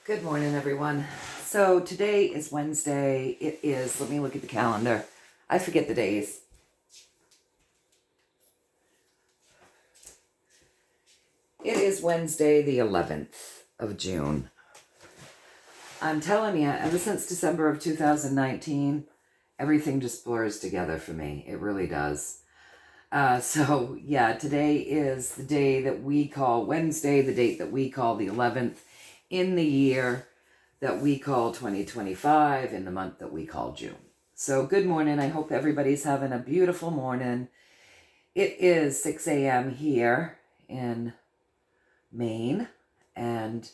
Good morning, everyone. So today is Wednesday. It is, let me look at the calendar. I forget the days. It is Wednesday, the 11th of June. I'm telling you, ever since December of 2019, everything just blurs together for me. It really does. So yeah, today is the day that we call Wednesday, the date that we call the 11th in the year that we call 2025, in the month that we call June. So good morning. I hope everybody's having a beautiful morning. It is 6 a.m. here in Maine, and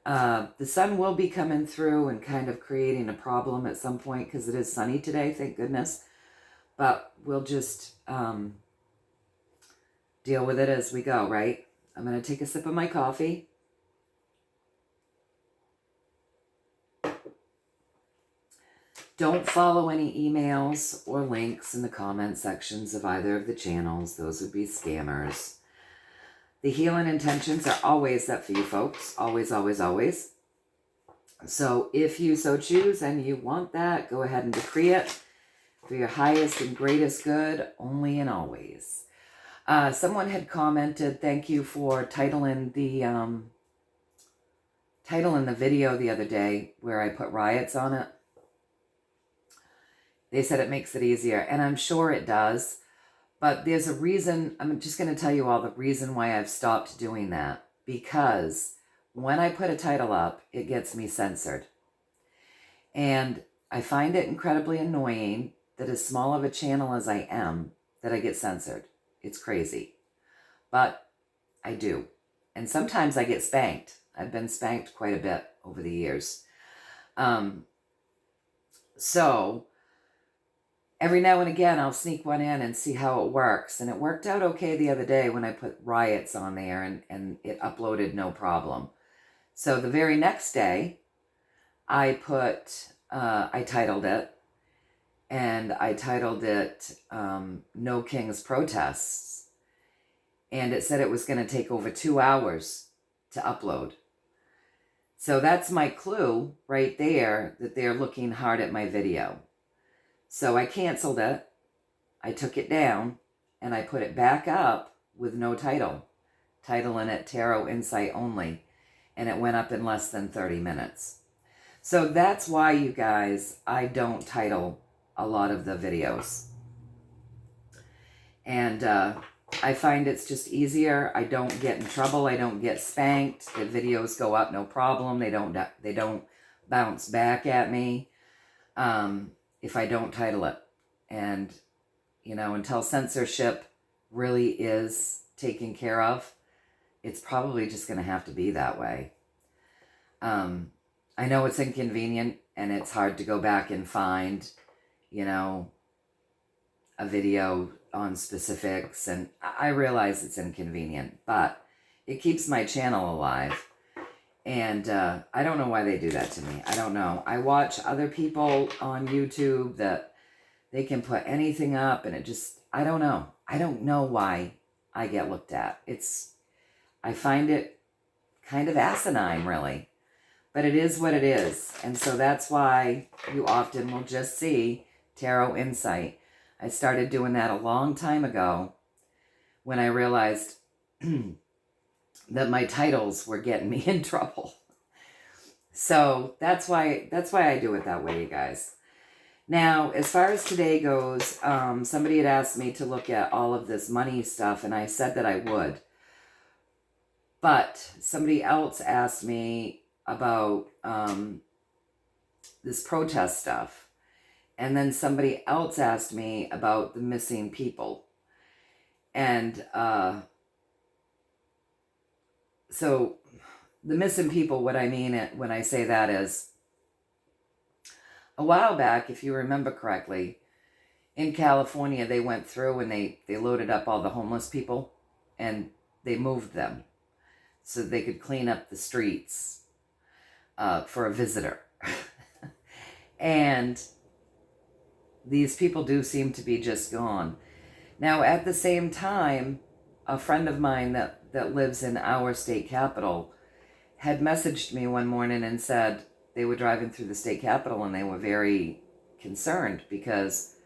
the sun will be coming through and kind of creating a problem at some point because it is sunny today, thank goodness. But we'll just deal with it as we go, right? I'm going to take a sip of my coffee. Don't follow any emails or links in the comment sections of either of the channels. Those would be scammers. The healing intentions are always set for you folks. Always, always, always. So if you so choose and you want that, go ahead and decree it for your highest and greatest good, only and always. Someone had commented, thank you for titling the video the other day where I put riots on it. They said it makes it easier, and I'm sure it does, but there's a reason. I'm just going to tell you all the reason why I've stopped doing that, because when I put a title up, it gets me censored. And I find it incredibly annoying that as small of a channel as I am, that I get censored. It's crazy, but I do. And sometimes I get spanked. I've been spanked quite a bit over the years. So every now and again, I'll sneak one in and see how it works. And it worked out okay the other day when I put riots on there and it uploaded no problem. So the very next day, I titled it, and I titled it No King's Protests. And it said it was going to take over 2 hours to upload. So that's my clue right there that they're looking hard at my video. So I canceled it, I took it down, and I put it back up with no title, titling it Tarot Insight Only, and it went up in less than 30 minutes. So that's why, you guys, I don't title a lot of the videos. And I find it's just easier. I don't get in trouble. I don't get spanked. The videos go up no problem. They don't bounce back at me. If I don't title it. And, you know, until censorship really is taken care of, it's probably just going to have to be that way. I know it's inconvenient and it's hard to go back and find, you know, a video on specifics. And I realize it's inconvenient, but it keeps my channel alive. And I don't know why they do that to me. I don't know. I watch other people on YouTube that they can put anything up and it just, I don't know. I don't know why I get looked at. I find it kind of asinine, really. But it is what it is. And so that's why you often will just see Tarot Insight. I started doing that a long time ago when I realized that my titles were getting me in trouble. So that's why I do it that way, you guys. Now, as far as today goes, somebody had asked me to look at all of this money stuff, and I said that I would. But somebody else asked me about this protest stuff. And then somebody else asked me about the missing people. And so the missing people, what I mean when I say that is, a while back, if you remember correctly, in California, they went through and they loaded up all the homeless people and they moved them so they could clean up the streets for a visitor. And these people do seem to be just gone. Now, at the same time, a friend of mine that lives in our state capital had messaged me one morning and said they were driving through the state capitol and they were very concerned because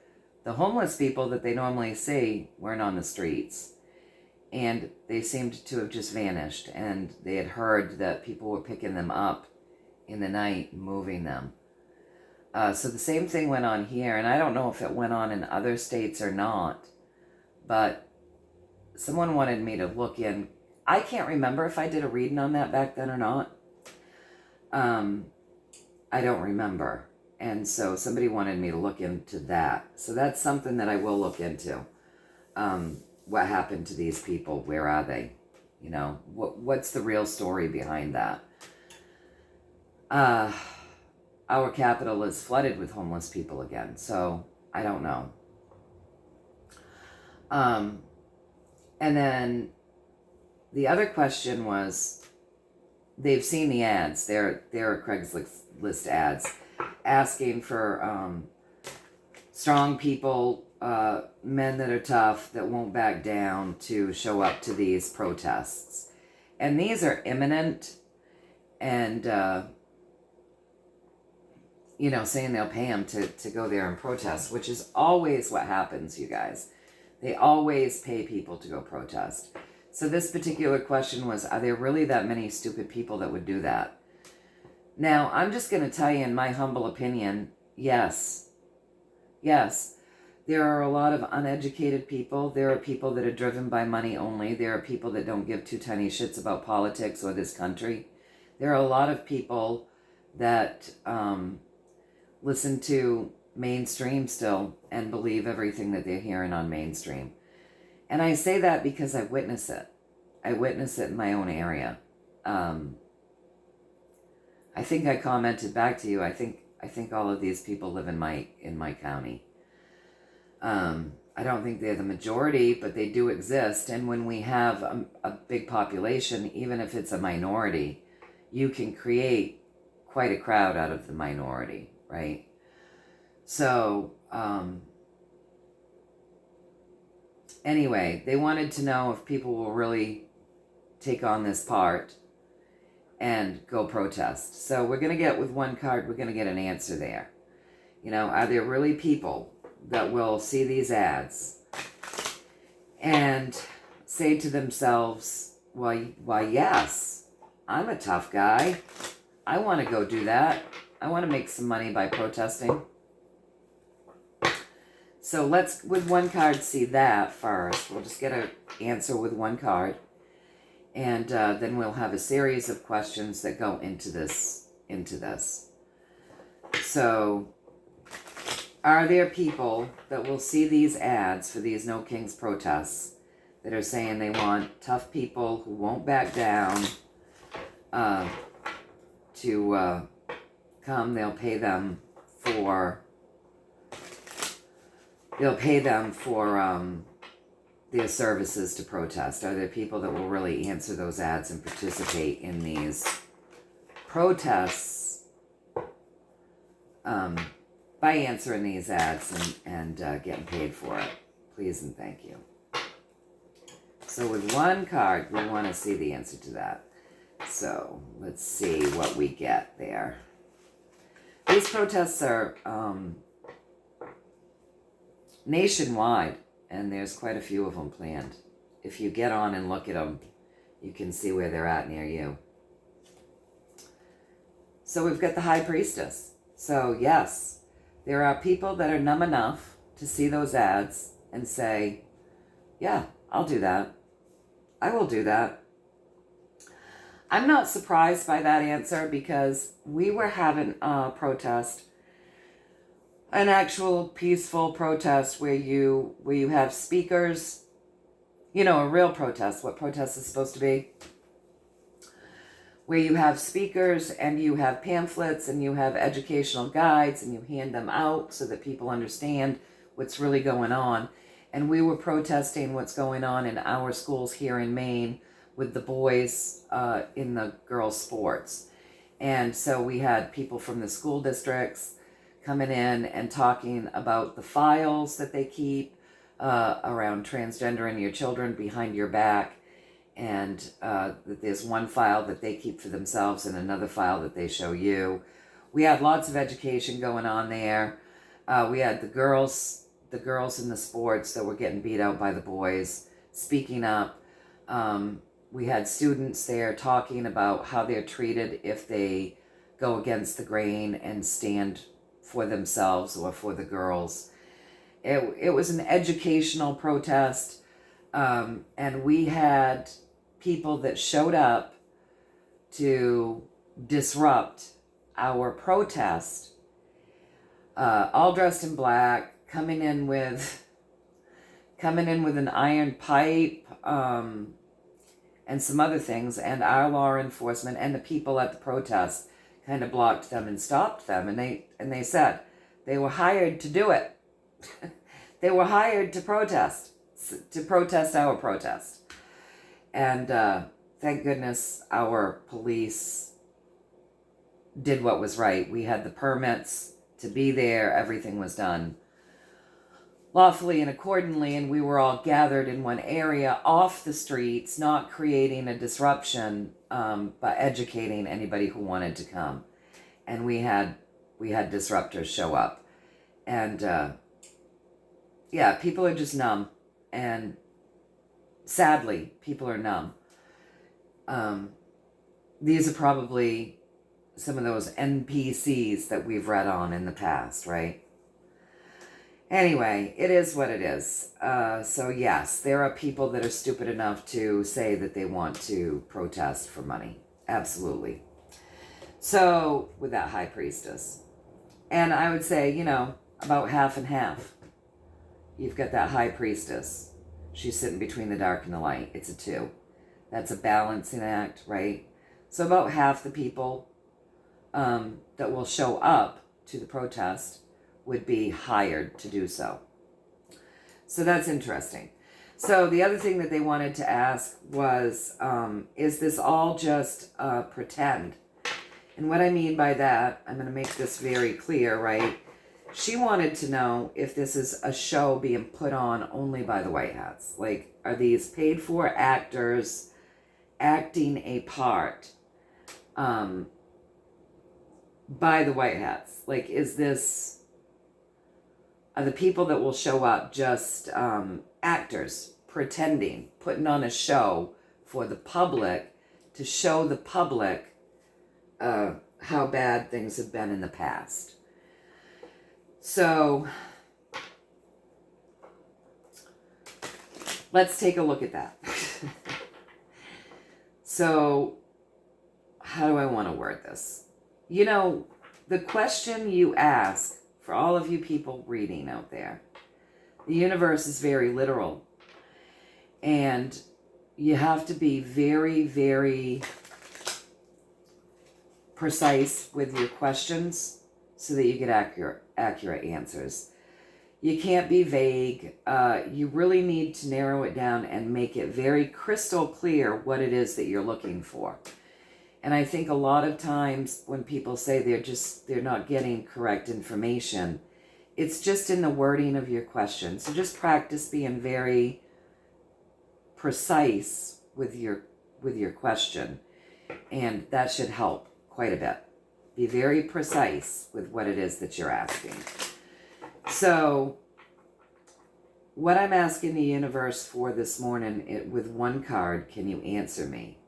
the homeless people that they normally see weren't on the streets. And they seemed to have just vanished. And they had heard that people were picking them up in the night, moving them. So the same thing went on here. And I don't know if it went on in other states or not. But someone wanted me to look in. I can't remember if I did a reading on that back then or not. I don't remember. And so somebody wanted me to look into that. So that's something that I will look into. What happened to these people? Where are they? You know, what's the real story behind that? Our capital is flooded with homeless people again. So I don't know. And then the other question was, they've seen the ads. There are Craigslist ads asking for strong people, men that are tough, that won't back down, to show up to these protests. And these are imminent, and, you know, saying they'll pay them to go there and protest, which is always what happens, you guys. They always pay people to go protest. So this particular question was, are there really that many stupid people that would do that? Now, I'm just going to tell you, in my humble opinion, yes. Yes. There are a lot of uneducated people. There are people that are driven by money only. There are people that don't give two tiny shits about politics or this country. There are a lot of people that listen to mainstream still and believe everything that they're hearing on mainstream. And I say that because I witness it. I witness it in my own area. I think I commented back to you. I think all of these people live in my county. I don't think they're the majority, but they do exist. And when we have a big population, even if it's a minority, you can create quite a crowd out of the minority, right? So, anyway, they wanted to know if people will really take on this part and go protest. So we're going to get, with one card, we're going to get an answer there. You know, are there really people that will see these ads and say to themselves, why, yes, I'm a tough guy. I want to go do that. I want to make some money by protesting. So let's, with one card, see that first. We'll just get an answer with one card. And then we'll have a series of questions that go into this. So, are there people that will see these ads for these No Kings protests that are saying they want tough people who won't back down to come? They'll pay them for their services to protest. Are there people that will really answer those ads and participate in these protests by answering these ads and getting paid for it? Please and thank you. So with one card, we want to see the answer to that. So let's see what we get there. These protests are nationwide, and there's quite a few of them planned. If you get on and look at them, you can see where they're at near you. So we've got the High Priestess. So yes, there are people that are numb enough to see those ads and say, yeah, I'll do that. I will do that. I'm not surprised by that answer, because we were having a protest, an actual peaceful protest where you have speakers, you know, a real protest, what protest is supposed to be, where you have speakers and you have pamphlets and you have educational guides and you hand them out so that people understand what's really going on. And we were protesting what's going on in our schools here in Maine with the boys in the girls' sports. And so we had people from the school districts coming in and talking about the files that they keep around transgendering your children behind your back, and that there's one file that they keep for themselves and another file that they show you. We had lots of education going on there. We had the girls in the sports that were getting beat out by the boys speaking up. We had students there talking about how they're treated if they go against the grain and stand for themselves or for the girls. It was an educational protest, and we had people that showed up to disrupt our protest, all dressed in black, coming in with an iron pipe, and some other things, and our law enforcement and the people at the protest kind of blocked them and stopped them, and they said they were hired to do it. They were hired to protest our protest. And thank goodness our police did what was right. We had the permits to be there. Everything was done lawfully and accordingly, and we were all gathered in one area off the streets, not creating a disruption, but educating anybody who wanted to come. And we had disruptors show up. And yeah, people are just numb. And sadly, people are numb. These are probably some of those NPCs that we've read on in the past, right? Anyway, it is what it is. So yes, there are people that are stupid enough to say that they want to protest for money. Absolutely. So, with that high priestess. And I would say, about half and half. You've got that high priestess. She's sitting between the dark and the light. It's a 2. That's a balancing act, right? So about half the people that will show up to the protest would be hired to do so. So that's interesting. So the other thing that they wanted to ask was, is this all just pretend? And what I mean by that, I'm going to make this very clear, right? She wanted to know if this is a show being put on only by the White Hats. Like, are these paid for actors acting a part by the White Hats? Like, are the people that will show up just actors pretending, putting on a show for the public to show the public how bad things have been in the past? So let's take a look at that. So how do I want to word this? The question you ask, for all of you people reading out there, the universe is very literal. And you have to be very, very precise with your questions so that you get accurate answers. You can't be vague. You really need to narrow it down and make it very crystal clear what it is that you're looking for. And I think a lot of times when people say they're not getting correct information, it's just in the wording of your question. So just practice being very precise with your question, and that should help quite a bit. Be very precise with what it is that you're asking. So what I'm asking the universe for this morning, with one card, can you answer me?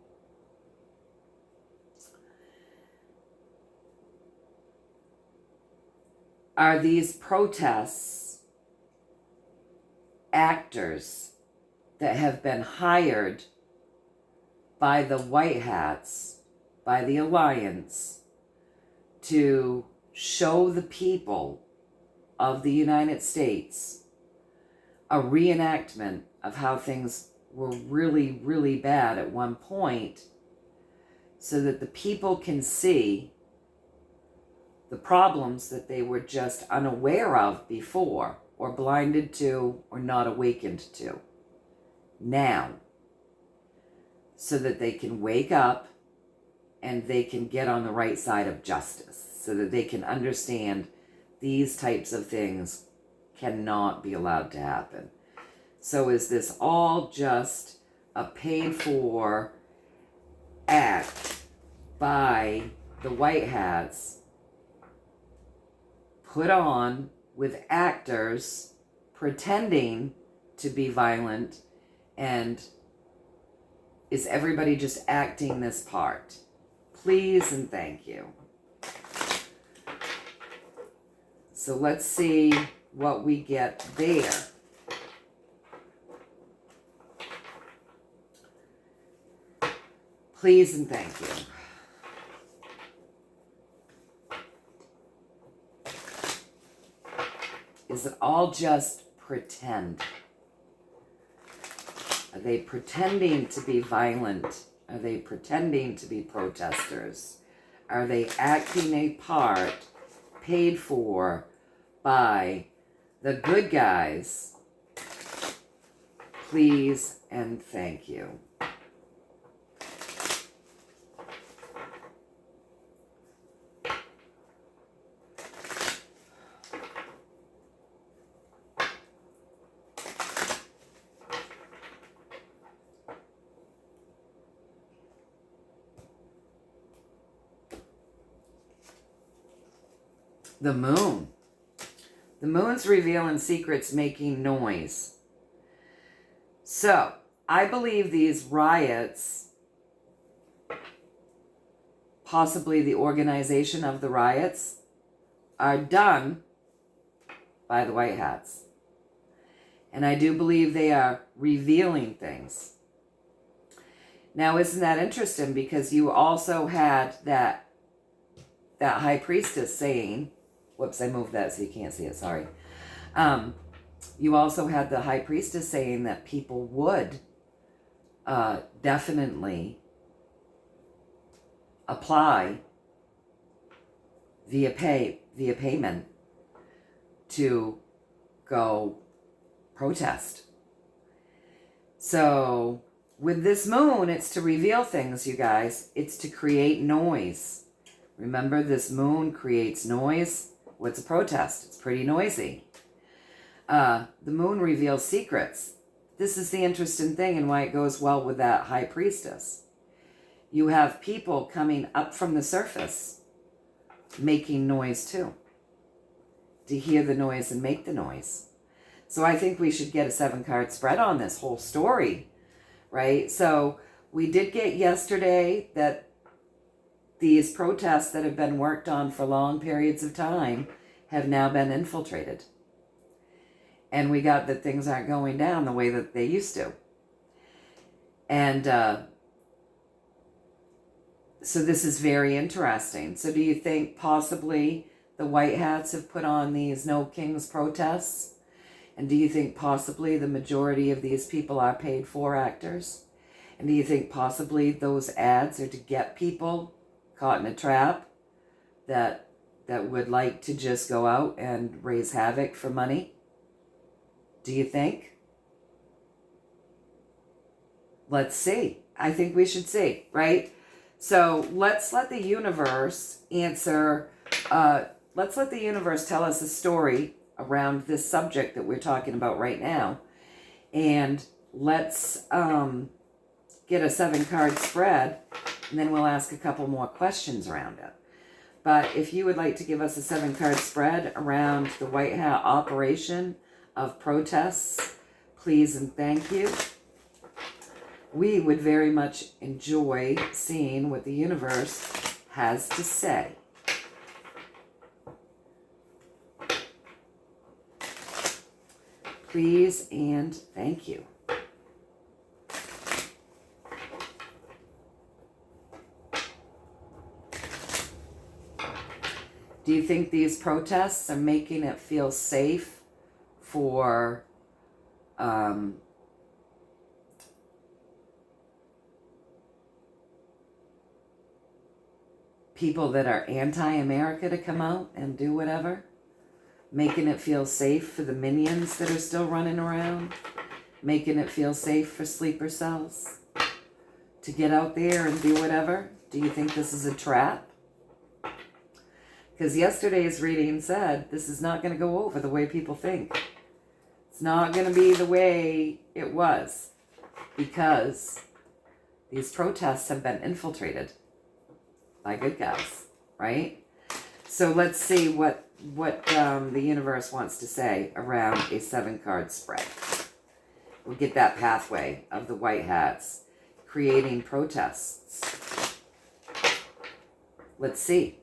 Are these protests actors that have been hired by the White Hats, by the Alliance, to show the people of the United States a reenactment of how things were really, really bad at one point, so that the people can see the problems that they were just unaware of before, or blinded to, or not awakened to now, so that they can wake up and they can get on the right side of justice, so that they can understand these types of things cannot be allowed to happen. So is this all just a paid-for act by the white hats put on with actors pretending to be violent, and is everybody just acting this part? Please and thank you. So let's see what we get there. Please and thank you. Is it all just pretend? Are they pretending to be violent? Are they pretending to be protesters? Are they acting a part paid for by the good guys? Please and thank you. The moon. The moon's revealing secrets, making noise. So, I believe these riots, possibly the organization of the riots, are done by the white hats. And I do believe they are revealing things. Now, isn't that interesting? Because you also had that high priestess saying, whoops, I moved that so you can't see it, sorry. You also had the high priestess saying that people would definitely apply via payment to go protest. So with this moon, it's to reveal things, you guys. It's to create noise. Remember, this moon creates noise. What's a protest? It's pretty noisy. The moon reveals secrets. This is the interesting thing and why it goes well with that high priestess. You have people coming up from the surface making noise too, to hear the noise and make the noise. So I think we should get a 7-card spread on this whole story, right? So we did get yesterday that these protests that have been worked on for long periods of time have now been infiltrated. And we got that things aren't going down the way that they used to. And so this is very interesting. So do you think possibly the white hats have put on these No Kings protests? And do you think possibly the majority of these people are paid for actors? And do you think possibly those ads are to get people caught in a trap that would like to just go out and raise havoc for money? Do you think? Let's see. I think we should see, right? So let's let the universe answer, let's let the universe tell us a story around this subject that we're talking about right now. And let's get a 7-card spread, and then we'll ask a couple more questions around it. But if you would like to give us a 7-card spread around the White Hat operation of protests, please and thank you. We would very much enjoy seeing what the universe has to say. Please and thank you. Do you think these protests are making it feel safe for people that are anti-America to come out and do whatever? Making it feel safe for the minions that are still running around? Making it feel safe for sleeper cells to get out there and do whatever? Do you think this is a trap? Because yesterday's reading said this is not going to go over the way people think. It's not going to be the way it was because these protests have been infiltrated by good guys, right? So let's see what the universe wants to say around a 7-card spread. We'll get that pathway of the white hats creating protests. Let's see.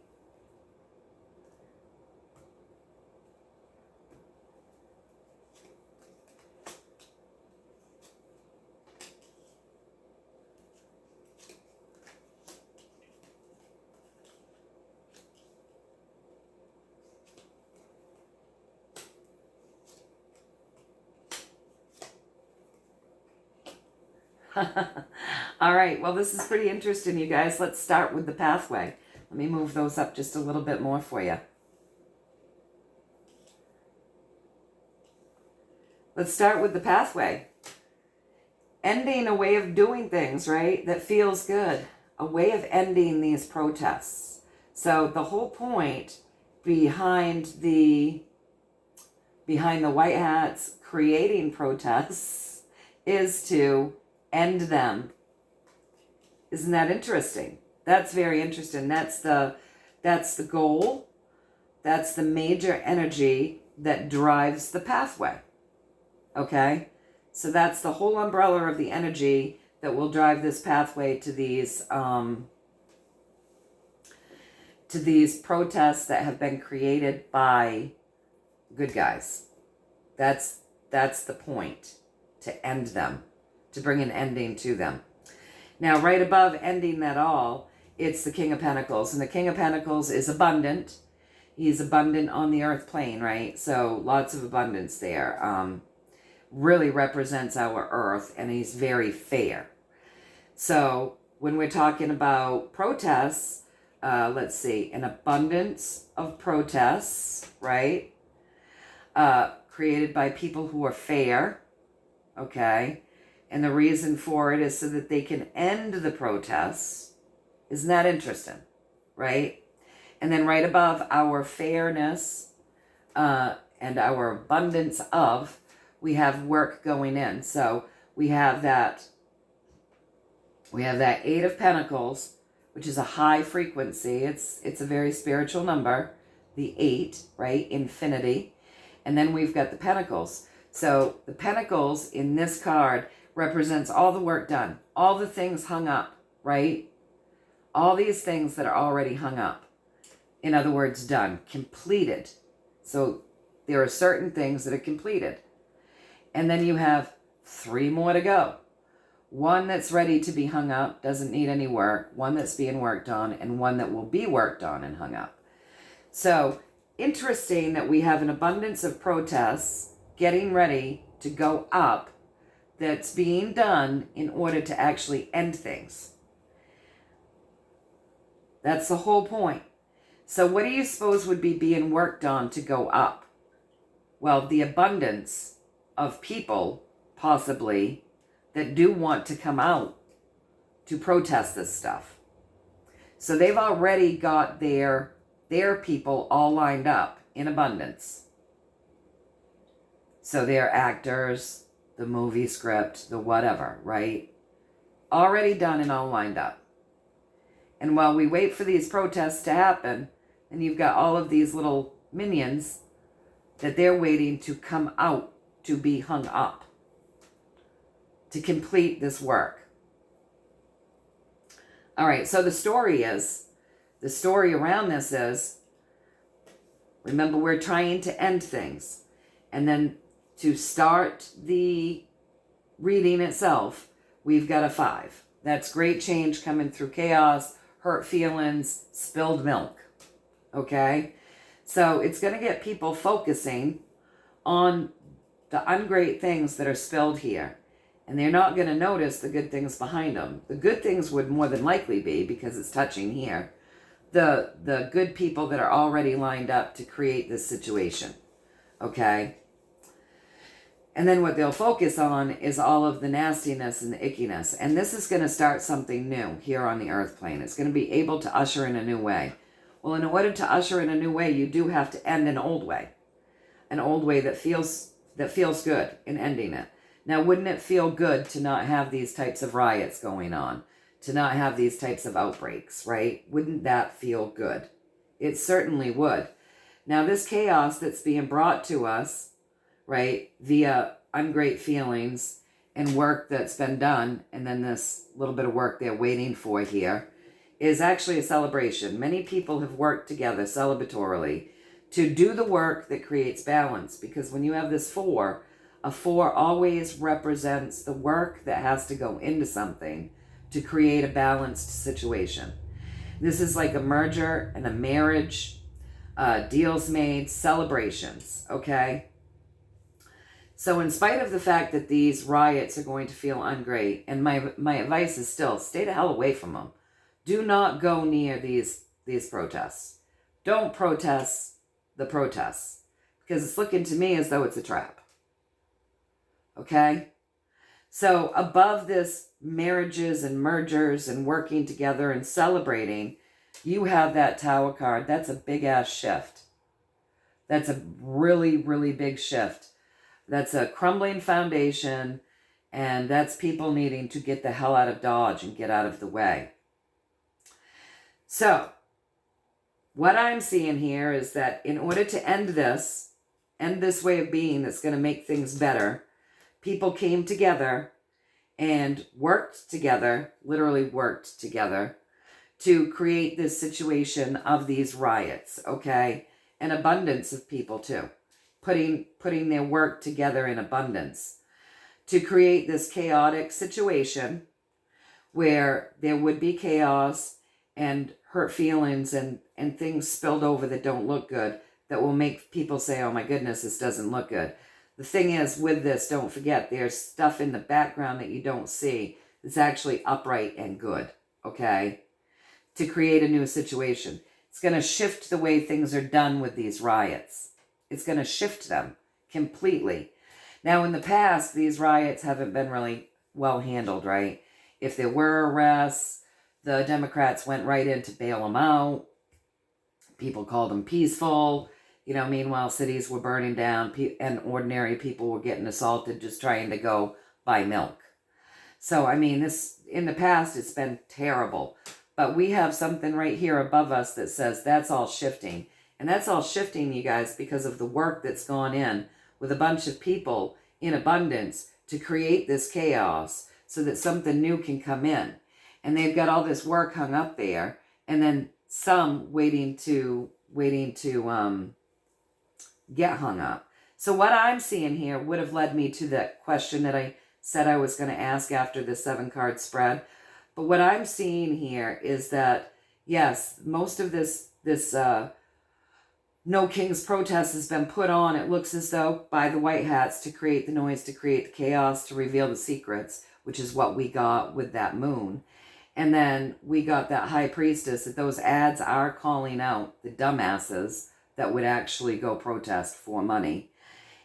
All right, well, this is pretty interesting, you guys. Let's start with the pathway. Let me move those up just a little bit more for you. Let's start with the pathway. Ending a way of doing things, right, that feels good. A way of ending these protests. So the whole point behind the white hats creating protests is to end them. Isn't that interesting? That's very interesting. That's the goal. That's the major energy that drives the pathway. Okay? So that's the whole umbrella of the energy that will drive this pathway to these protests that have been created by good guys. That's the point, to end them, to bring an ending to them. Now, right above ending that all, it's the King of Pentacles. And the King of Pentacles is abundant. He's abundant on the earth plane, right? So lots of abundance there. Really represents our earth, and he's very fair. So when we're talking about protests, let's see, an abundance of protests, right? Created by people who are fair, okay? And the reason for it is so that they can end the protests. Isn't that interesting? Right? And then right above our fairness and our abundance of, we have work going in. So we have that 8 of Pentacles, which is a high frequency. It's a very spiritual number, the 8, right? Infinity. And then we've got the Pentacles. So the Pentacles in this card represents all the work done, all the things hung up, right? All these things that are already hung up. In other words, done, completed. So there are certain things that are completed. And then you have 3 more to go. One that's ready to be hung up, doesn't need any work, one that's being worked on, and one that will be worked on and hung up. So interesting that we have an abundance of protests getting ready to go up that's being done in order to actually end things. That's the whole point. So what do you suppose would be being worked on to go up? Well, the abundance of people, possibly, that do want to come out to protest this stuff. So they've already got their people all lined up in abundance. So their actors, the movie script, the whatever, right? Already done and all lined up. And while we wait for these protests to happen, and you've got all of these little minions that they're waiting to come out to be hung up, to complete this work. All right, so the story around this is, remember, we're trying to end things. And then to start the reading itself, we've got a 5. That's great change coming through chaos, hurt feelings, spilled milk. Okay? So it's going to get people focusing on the ungreat things that are spilled here. And they're not going to notice the good things behind them. The good things would more than likely be, because it's touching here, the good people that are already lined up to create this situation. Okay? And then what they'll focus on is all of the nastiness and the ickiness. And this is going to start something new here on the earth plane. It's going to be able to usher in a new way. Well, in order to usher in a new way, you do have to end an old way. An old way that feels good in ending it. Now, wouldn't it feel good to not have these types of riots going on, to not have these types of outbreaks, right? Wouldn't that feel good? It certainly would. Now, this chaos that's being brought to us, right, via ungreat feelings and work that's been done, and then this little bit of work they're waiting for here, is actually a celebration. Many people have worked together celebratorily to do the work that creates balance, because when you have this 4, a 4 always represents the work that has to go into something to create a balanced situation. This is like a merger and a marriage, deals made, celebrations, okay? So in spite of the fact that these riots are going to feel ungreat, and my advice is still, stay the hell away from them. Do not go near these protests. Don't protest the protests, because it's looking to me as though it's a trap. Okay? So above this marriages and mergers and working together and celebrating, you have that Tower card. That's a big-ass shift. That's a really, really big shift. That's a crumbling foundation, and that's people needing to get the hell out of Dodge and get out of the way. So, what I'm seeing here is that in order to end this way of being that's going to make things better, people came together and worked together, literally worked together, to create this situation of these riots, okay? An abundance of people too, putting their work together in abundance to create this chaotic situation where there would be chaos and hurt feelings and things spilled over that don't look good, that will make people say, oh my goodness, this doesn't look good. The thing is, with this, don't forget, there's stuff in the background that you don't see that's actually upright and good, okay? To create a new situation. It's going to shift the way things are done with these riots. It's going to shift them completely. Now, in the past, these riots haven't been really well handled, right? If there were arrests, the Democrats went right in to bail them out. People called them peaceful. You know, meanwhile, cities were burning down and ordinary people were getting assaulted just trying to go buy milk. So, I mean, this in the past, it's been terrible. But we have something right here above us that says that's all shifting. And that's all shifting, you guys, because of the work that's gone in with a bunch of people in abundance to create this chaos so that something new can come in. And they've got all this work hung up there, and then some waiting to get hung up. So what I'm seeing here would have led me to that question that I said I was going to ask after the 7-card spread. But what I'm seeing here is that, yes, most of this No King's protest has been put on, it looks as though, by the white hats to create the noise, to create the chaos, to reveal the secrets, which is what we got with that moon. And then we got that high priestess, that those ads are calling out the dumbasses that would actually go protest for money.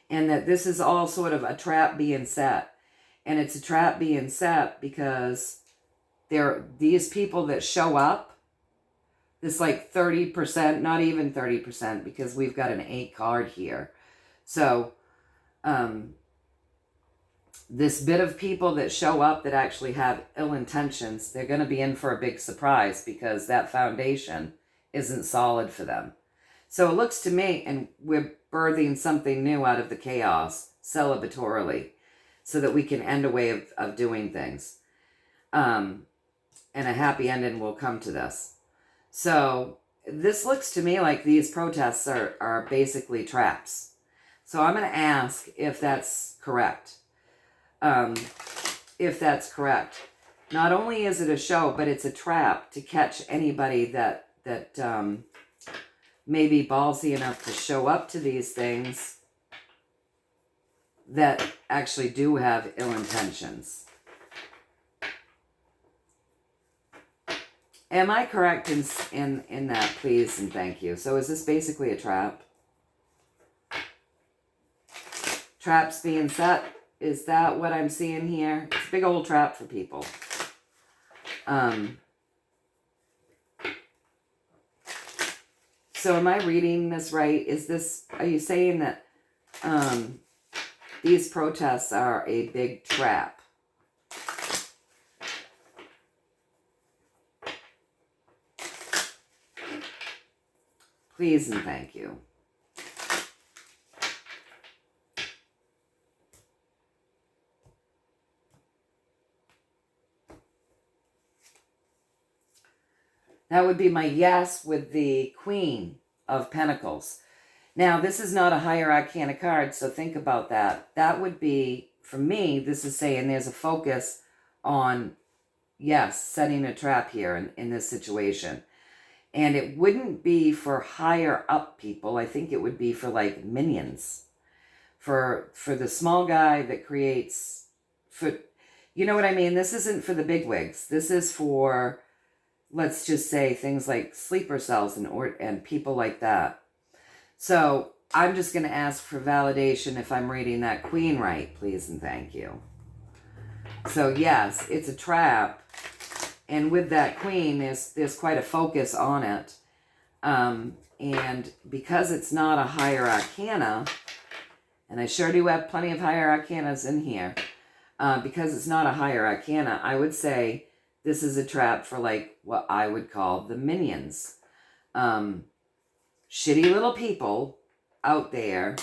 And that this is all sort of a trap being set. And it's a trap being set because these people that show up, this like 30%, not even 30%, because we've got an 8 card here. So, this bit of people that show up that actually have ill intentions, they're going to be in for a big surprise because that foundation isn't solid for them. So it looks to me, and we're birthing something new out of the chaos, celebratorily, so that we can end a way of doing things. And a happy ending will come to this. So this looks to me like these protests are basically traps. So I'm going to ask if that's correct. If that's correct. Not only is it a show, but it's a trap to catch anybody that may be ballsy enough to show up to these things that actually do have ill intentions. Am I correct in that, please and thank you? So is this basically a trap? Traps being set? Is that what I'm seeing here? It's a big old trap for people. So am I reading this right? Are you saying that these protests are a big trap. Please and thank you. That would be my yes with the Queen of Pentacles. Now, this is not a higher arcana card, so think about that. That would be, for me, this is saying there's a focus on, yes, setting a trap here in this situation. And it wouldn't be for higher up people. I think it would be for like minions. For the small guy that creates, you know what I mean? This isn't for the bigwigs. This is for, let's just say, things like sleeper cells and people like that. So I'm just going to ask for validation if I'm reading that Queen right, please and thank you. So yes, it's a trap. And with that Queen, there's quite a focus on it. And because it's not a higher arcana, and I sure do have plenty of higher arcanas in here, because it's not a higher arcana, I would say this is a trap for like what I would call the minions. Shitty little people out there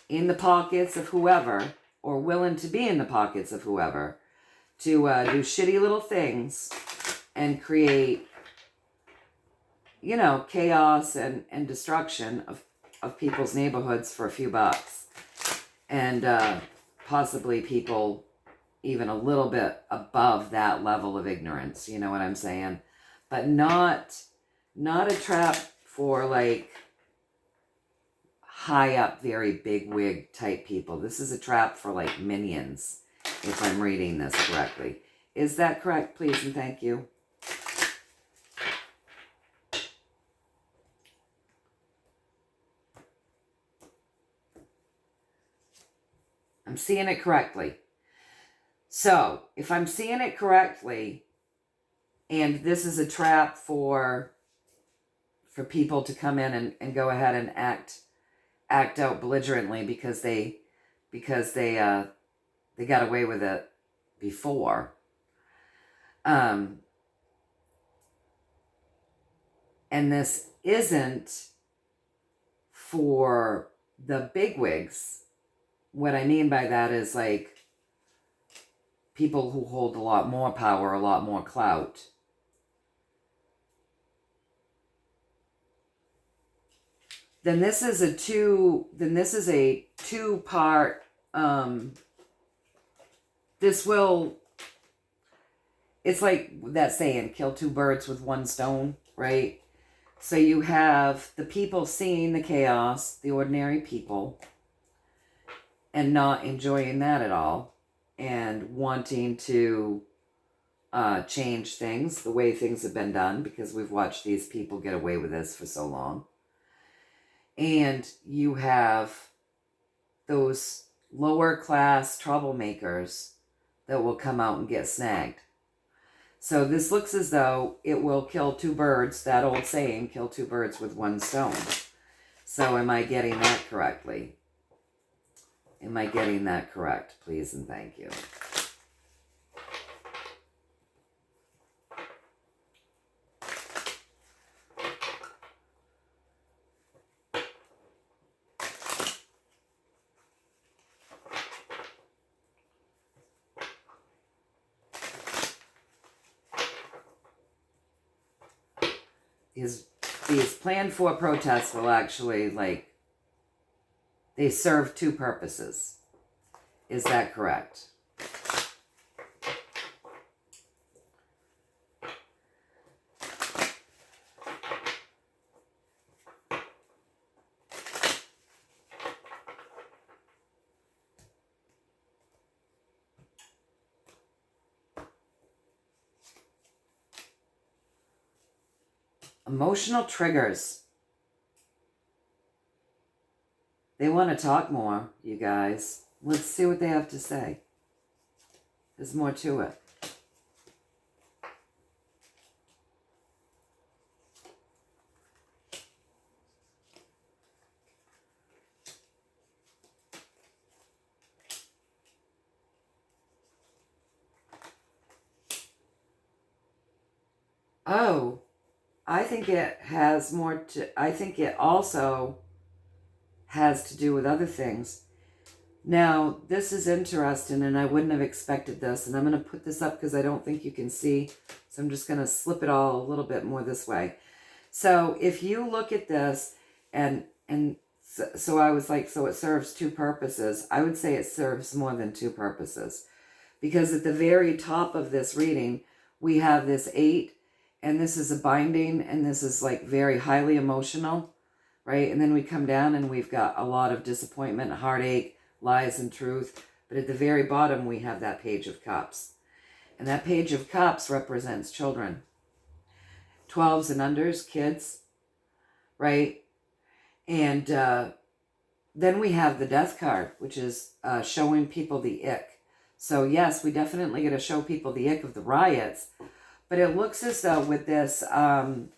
in the pockets of whoever, or willing to be in the pockets of whoever, to do shitty little things and create, you know, chaos and destruction of people's neighborhoods for a few bucks. And possibly people even a little bit above that level of ignorance, you know what I'm saying? But not a trap for like high up, very big wig type people. This is a trap for like minions, if I'm reading this correctly. Is that correct, please and thank you? I'm seeing it correctly. So, if I'm seeing it correctly, and this is a trap for people to come in and go ahead and act out belligerently because they got away with it before. And this isn't for the bigwigs. What I mean by that is like people who hold a lot more power, a lot more clout. Then this is a two-part, it's like that saying, kill two birds with one stone, right? So you have the people seeing the chaos, the ordinary people, and not enjoying that at all, and wanting to change things, the way things have been done, because we've watched these people get away with this for so long. And you have those lower class troublemakers that will come out and get snagged. So this looks as though it will kill two birds, that old saying, kill two birds with one stone. So am I getting that correctly? Am I getting that correct? Please and thank you. These planned for protests will actually, like, they serve two purposes. Is that correct? Emotional triggers. They want to talk more, you guys. Let's see what they have to say. There's more to it. Oh, I think it has more to, I think it also has to do with other things. Now, this is interesting, and I wouldn't have expected this, and I'm going to put this up because I don't think you can see, so I'm just going to slip it all a little bit more this way. So if you look at this, and so I was like, so it serves two purposes. I would say it serves more than two purposes, because at the very top of this reading, we have this 8, and this is a binding, and this is like very highly emotional, right? And then we come down and we've got a lot of disappointment, heartache, lies, and truth. But at the very bottom, we have that Page of Cups. And that Page of Cups represents children. 12s and unders, kids, right? And then we have the Death card, which is showing people the ick. So yes, we definitely got to show people the ick of the riots. But it looks as though with this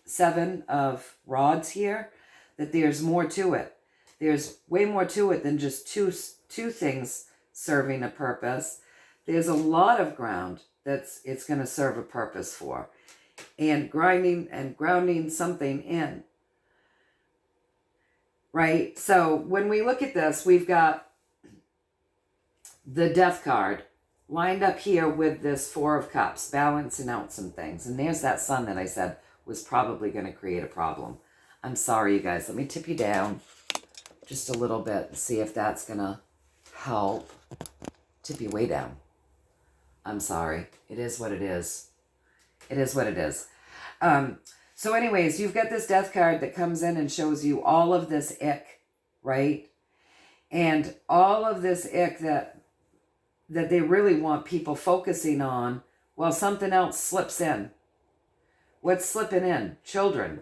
7 of rods here, that there's more to it. There's way more to it than just two things serving a purpose. There's a lot of ground it's going to serve a purpose for. And grounding something in. Right? So when we look at this, we've got the Death card lined up here with this 4 of Cups, balancing out some things. And there's that sun that I said was probably going to create a problem. I'm sorry, you guys. Let me tip you down just a little bit and see if that's going to help. Tip you way down. I'm sorry. It is what it is. It is what it is. So anyways, you've got this Death card that comes in and shows you all of this ick, right? And all of this ick that they really want people focusing on, while something else slips in. What's slipping in? Children.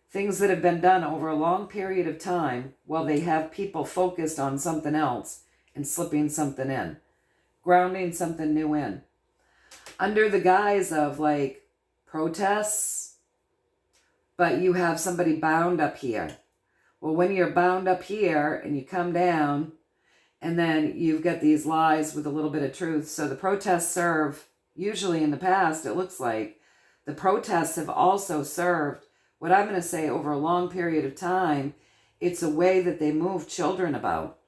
Things that have been done over a long period of time while they have people focused on something else and slipping something in. Grounding something new in. Under the guise of like protests, but you have somebody bound up here. Well, when you're bound up here and you come down, and then you've got these lies with a little bit of truth. So the protests serve, usually in the past, it looks like, the protests have also served, what I'm going to say, over a long period of time, it's a way that they move children about.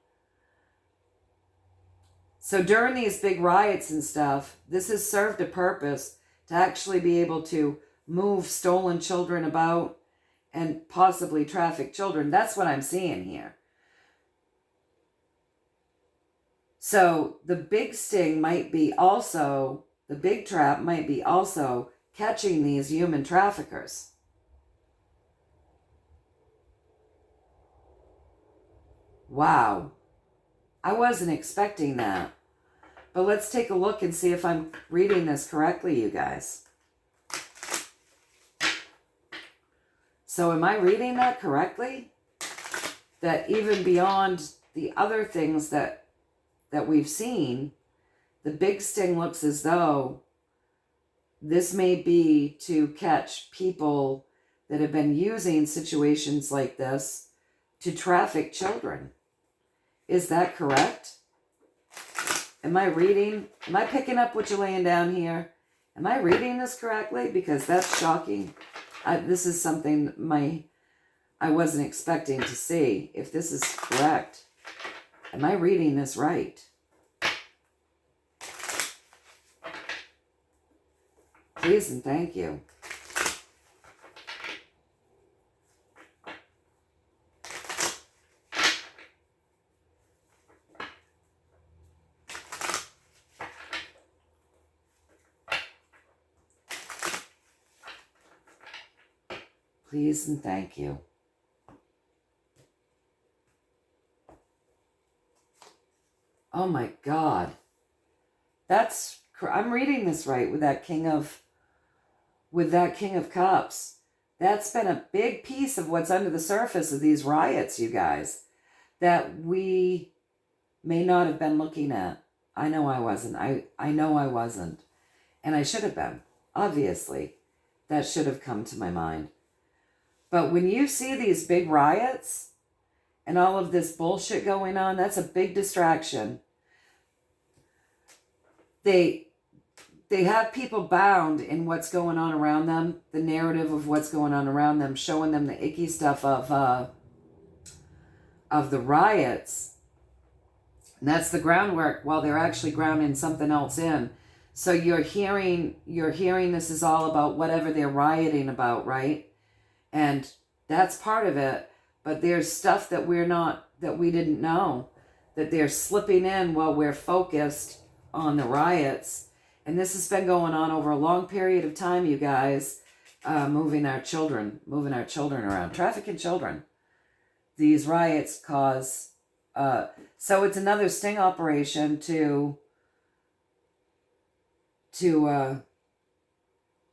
So during these big riots and stuff, this has served a purpose to actually be able to move stolen children about and possibly traffic children. That's what I'm seeing here. So the big sting might be also, the big trap might be also catching these human traffickers. Wow. I wasn't expecting that. But let's take a look and see if I'm reading this correctly, you guys. So am I reading that correctly? That even beyond the other things that we've seen, the big sting looks as though this may be to catch people that have been using situations like this to traffic children. Is that correct? Am I picking up what you're laying down here? Am I reading this correctly? Because that's shocking. This is something I wasn't expecting to see. If this is correct, am I reading this right? Please and thank you. Please and thank you. Oh my God. I'm reading this right with that King of Cups. That's been a big piece of what's under the surface of these riots, you guys, that we may not have been looking at. I know I wasn't. I know I wasn't. And I should have been. Obviously, that should have come to my mind. But when you see these big riots and all of this bullshit going on, that's a big distraction. They they have people bound in what's going on around them, the narrative of what's going on around them, showing them the icky stuff of the riots. And that's the groundwork while they're actually grounding something else in. So you're hearing this is all about whatever they're rioting about, right? And that's part of it. But there's stuff that we didn't know, that they're slipping in while we're focused on the riots. And this has been going on over a long period of time, you guys, moving our children around, trafficking children. These riots cause, so it's another sting operation to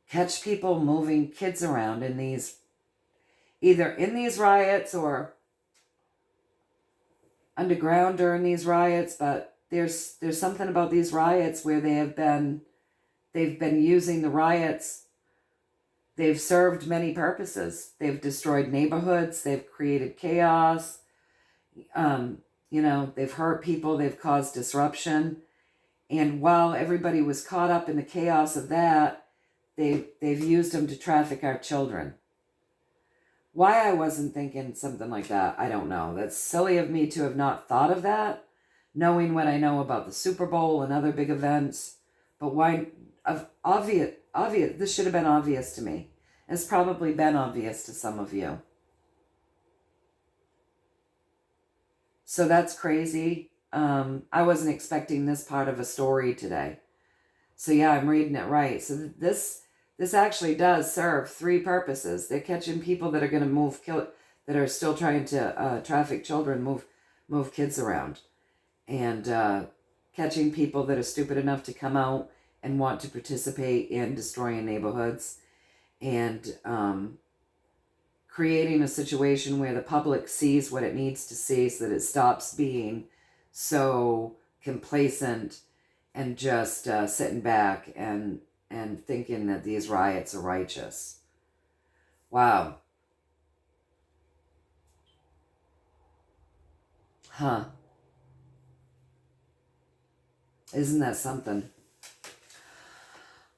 catch people moving kids around in these, either in these riots or underground during these riots. But there's something about these riots where they've been using the riots. They've served many purposes. They've destroyed neighborhoods. They've created chaos. They've hurt people. They've caused disruption. And while everybody was caught up in the chaos of that, they've used them to traffic our children. Why I wasn't thinking something like that, I don't know. That's silly of me to have not thought of that, knowing what I know about the Super Bowl and other big events. But why? Obvious. This should have been obvious to me. It's probably been obvious to some of you. So that's crazy. I wasn't expecting this part of a story today. So yeah, I'm reading it right. So this actually does serve three purposes. They're catching people that are going to that are still trying to traffic children, move kids around, and catching people that are stupid enough to come out and want to participate in destroying neighborhoods, and creating a situation where the public sees what it needs to see so that it stops being so complacent and just sitting back and thinking that these riots are righteous. Wow. Huh. Isn't that something?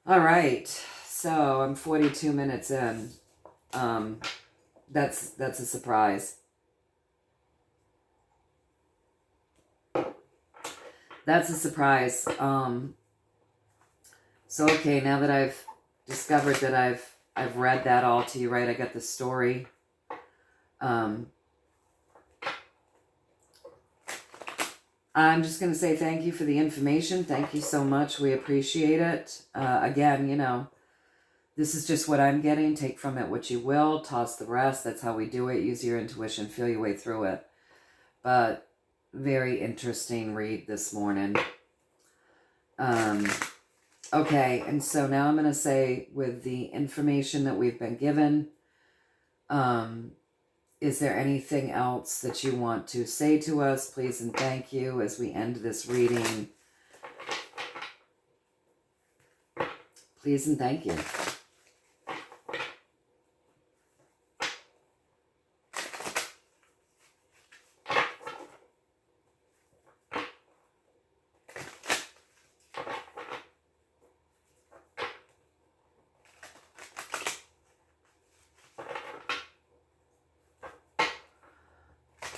All right. So I'm 42 minutes in. That's a surprise. That's a surprise. So okay, now that I've discovered that I've read that all to you, right? I got the story. I'm just going to say thank you for the information. Thank you so much. We appreciate it. Again, this is just what I'm getting. Take from it what you will. Toss the rest. That's how we do it. Use your intuition. Feel your way through it. But very interesting read this morning. Okay, and so now I'm going to say, with the information that we've been given, is there anything else that you want to say to us? Please and thank you as we end this reading. Please and thank you.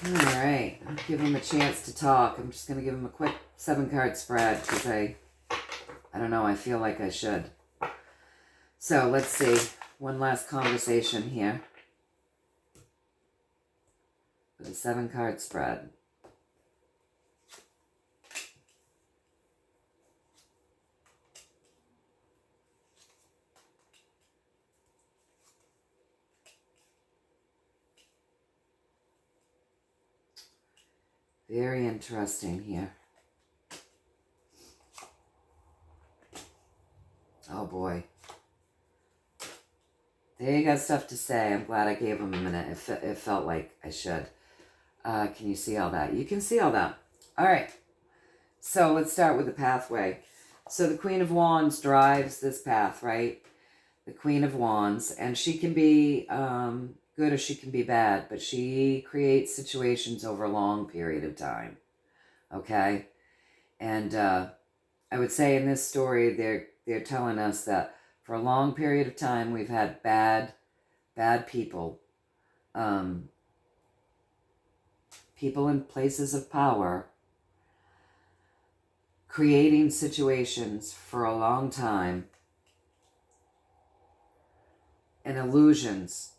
All right, I'll give him a chance to talk. I'm just going to give him a quick 7-card spread because I don't know, I feel like I should. So let's see, one last conversation here with a 7-card spread. Very interesting here. Oh boy. They got stuff to say. I'm glad I gave them a minute. It felt like I should. Can you see all that? You can see all that. All right. So let's start with the pathway. So the Queen of Wands drives this path, right? The Queen of Wands. And she can be good or she can be bad, but she creates situations over a long period of time. Okay? And I would say in this story, they're telling us that for a long period of time we've had bad people, people in places of power, creating situations for a long time and illusions,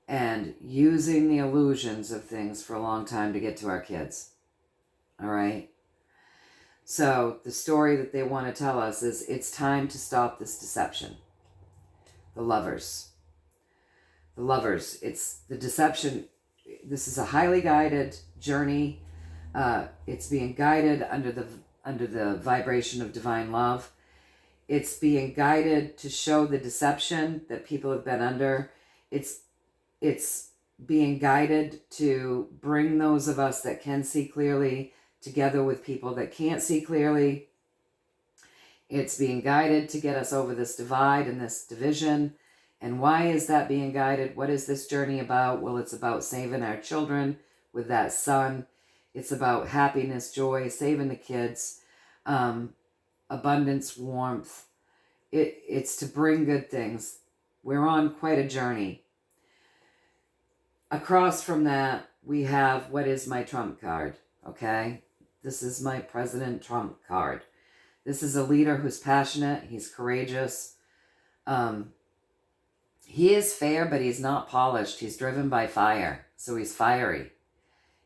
and using the illusions of things for a long time to get to our kids. All right? So the story that they want to tell us is it's time to stop this deception. The lovers. The lovers. It's the deception. This is a highly guided journey. It's being guided under the vibration of divine love. It's being guided to show the deception that people have been under. It's being guided to bring those of us that can see clearly together with people that can't see clearly. It's being guided to get us over this divide and this division. And why is that being guided? What is this journey about? Well, it's about saving our children with that son. It's about happiness, joy, saving the kids, abundance, warmth. It's to bring good things. We're on quite a journey. Across from that, we have what is my trump card, okay? This is my President Trump card. This is a leader who's passionate. He's courageous. He is fair, but he's not polished. He's driven by fire, so he's fiery.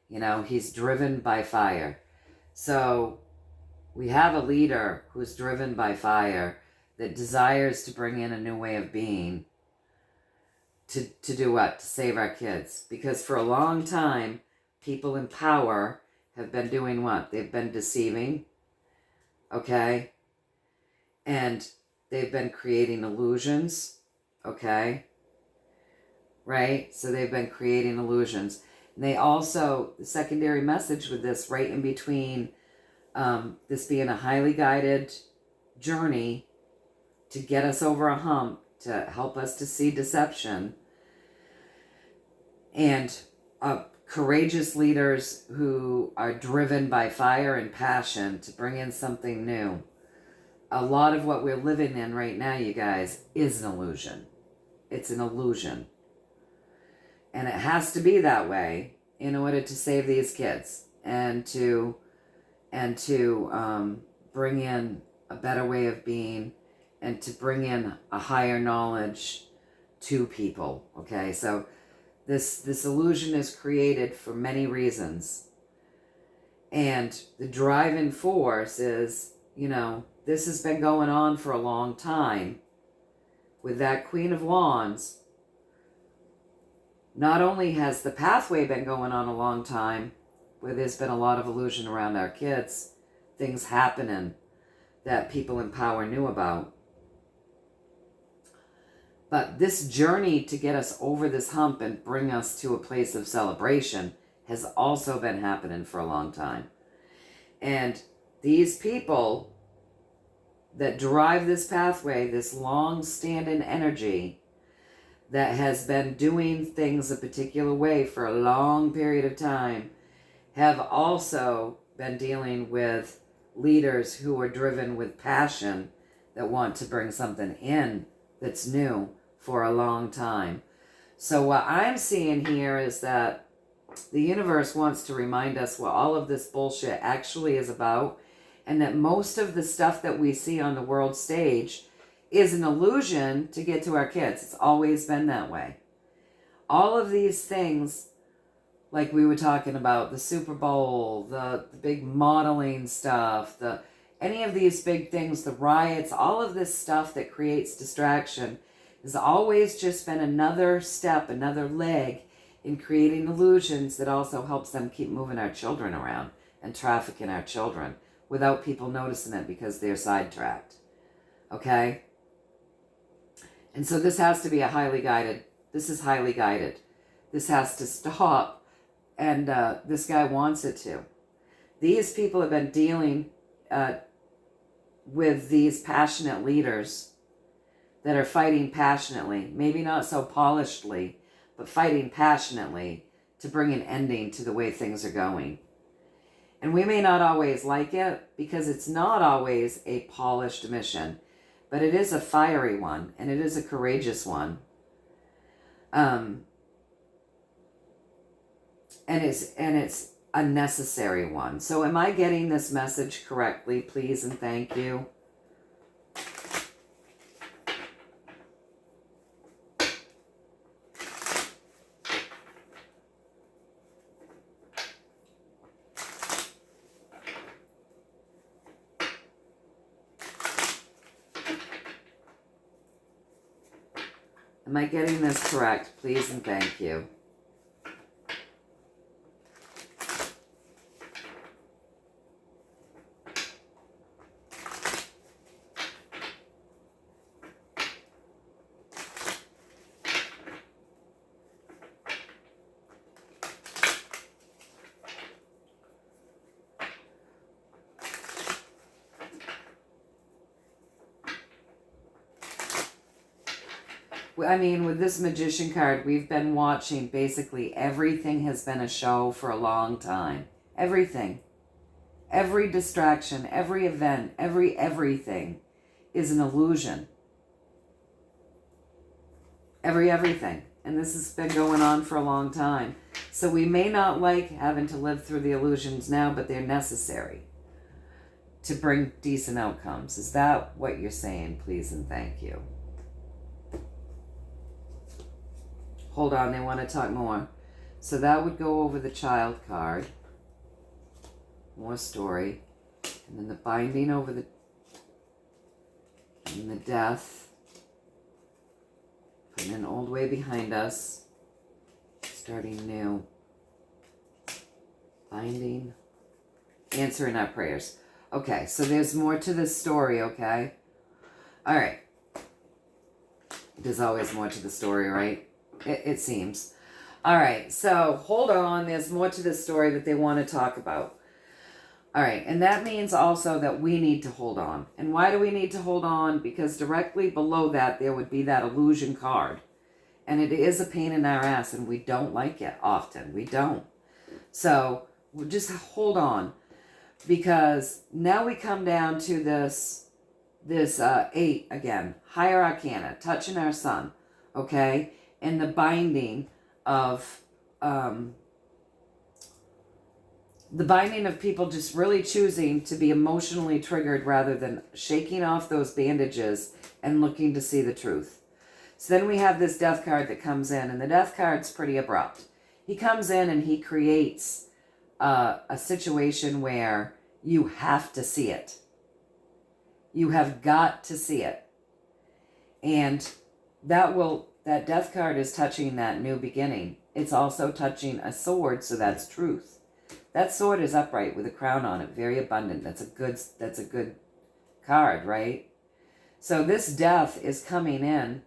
You know, he's driven by fire. So we have a leader who's driven by fire that desires to bring in a new way of being. To do what? To save our kids. Because for a long time, people in power have been doing what? They've been deceiving, okay? And they've been creating illusions, okay? Right? So they've been creating illusions. And they also, the secondary message with this, right in between this being a highly guided journey to get us over a hump, to help us to see deception, and courageous leaders who are driven by fire and passion to bring in something new. A lot of what we're living in right now, you guys, is an illusion. It's an illusion. And it has to be that way in order to save these kids and to bring in a better way of being and to bring in a higher knowledge to people, okay? So this illusion is created for many reasons. And the driving force is, you know, this has been going on for a long time with that Queen of Wands. Not only has the pathway been going on a long time, where there's been a lot of illusion around our kids, things happening that people in power knew about. But this journey to get us over this hump and bring us to a place of celebration has also been happening for a long time. And these people that drive this pathway, this long-standing energy that has been doing things a particular way for a long period of time, have also been dealing with leaders who are driven with passion that want to bring something in that's new for a long time. So what I'm seeing here is that the universe wants to remind us what all of this bullshit actually is about, and that most of the stuff that we see on the world stage is an illusion to get to our kids. It's always been that way. All of these things, like we were talking about, the Super Bowl, the big modeling stuff, any of these big things, the riots, all of this stuff that creates distraction has always just been another step, another leg in creating illusions that also helps them keep moving our children around and trafficking our children without people noticing it because they're sidetracked. Okay? And so this has to be this is highly guided. This has to stop. And this guy wants it to. These people have been dealing with these passionate leaders that are fighting passionately, maybe not so polishedly, but fighting passionately to bring an ending to the way things are going. And we may not always like it because it's not always a polished mission. but it is a fiery one, and it is a courageous one. And it's a necessary one. So am I getting this message correctly, please and thank you? Am I getting this correct? Please and thank you. I mean, with this Magician card, we've been watching basically everything has been a show for a long time. Everything. Every distraction, every event, everything is an illusion. Everything. And this has been going on for a long time. So we may not like having to live through the illusions now, but they're necessary to bring decent outcomes. Is that what you're saying? Please and thank you. Hold on, they want to talk more. So that would go over the child card. More story. And then the binding over the... and the death. Putting an old way behind us. Starting new. Binding. Answering our prayers. Okay, so there's more to this story, okay? All right. There's always more to the story, right? It seems. All right, so hold on. There's more to this story that they want to talk about. All right, and that means also that we need to hold on. And why do we need to hold on? Because directly below that, there would be that illusion card. And it is a pain in our ass, and we don't like it often. We don't. So we'll just hold on. Because now we come down to this 8 again. Higher Arcana, touching our sun. Okay? And the binding of people just really choosing to be emotionally triggered rather than shaking off those bandages and looking to see the truth. So then we have this death card that comes in, and the death card's pretty abrupt. He comes in and he creates a situation where you have to see it. You have got to see it. And that death card is touching that new beginning. It's also touching a sword, so that's truth. That sword is upright with a crown on it, very abundant. That's a good card, right? So this death is coming in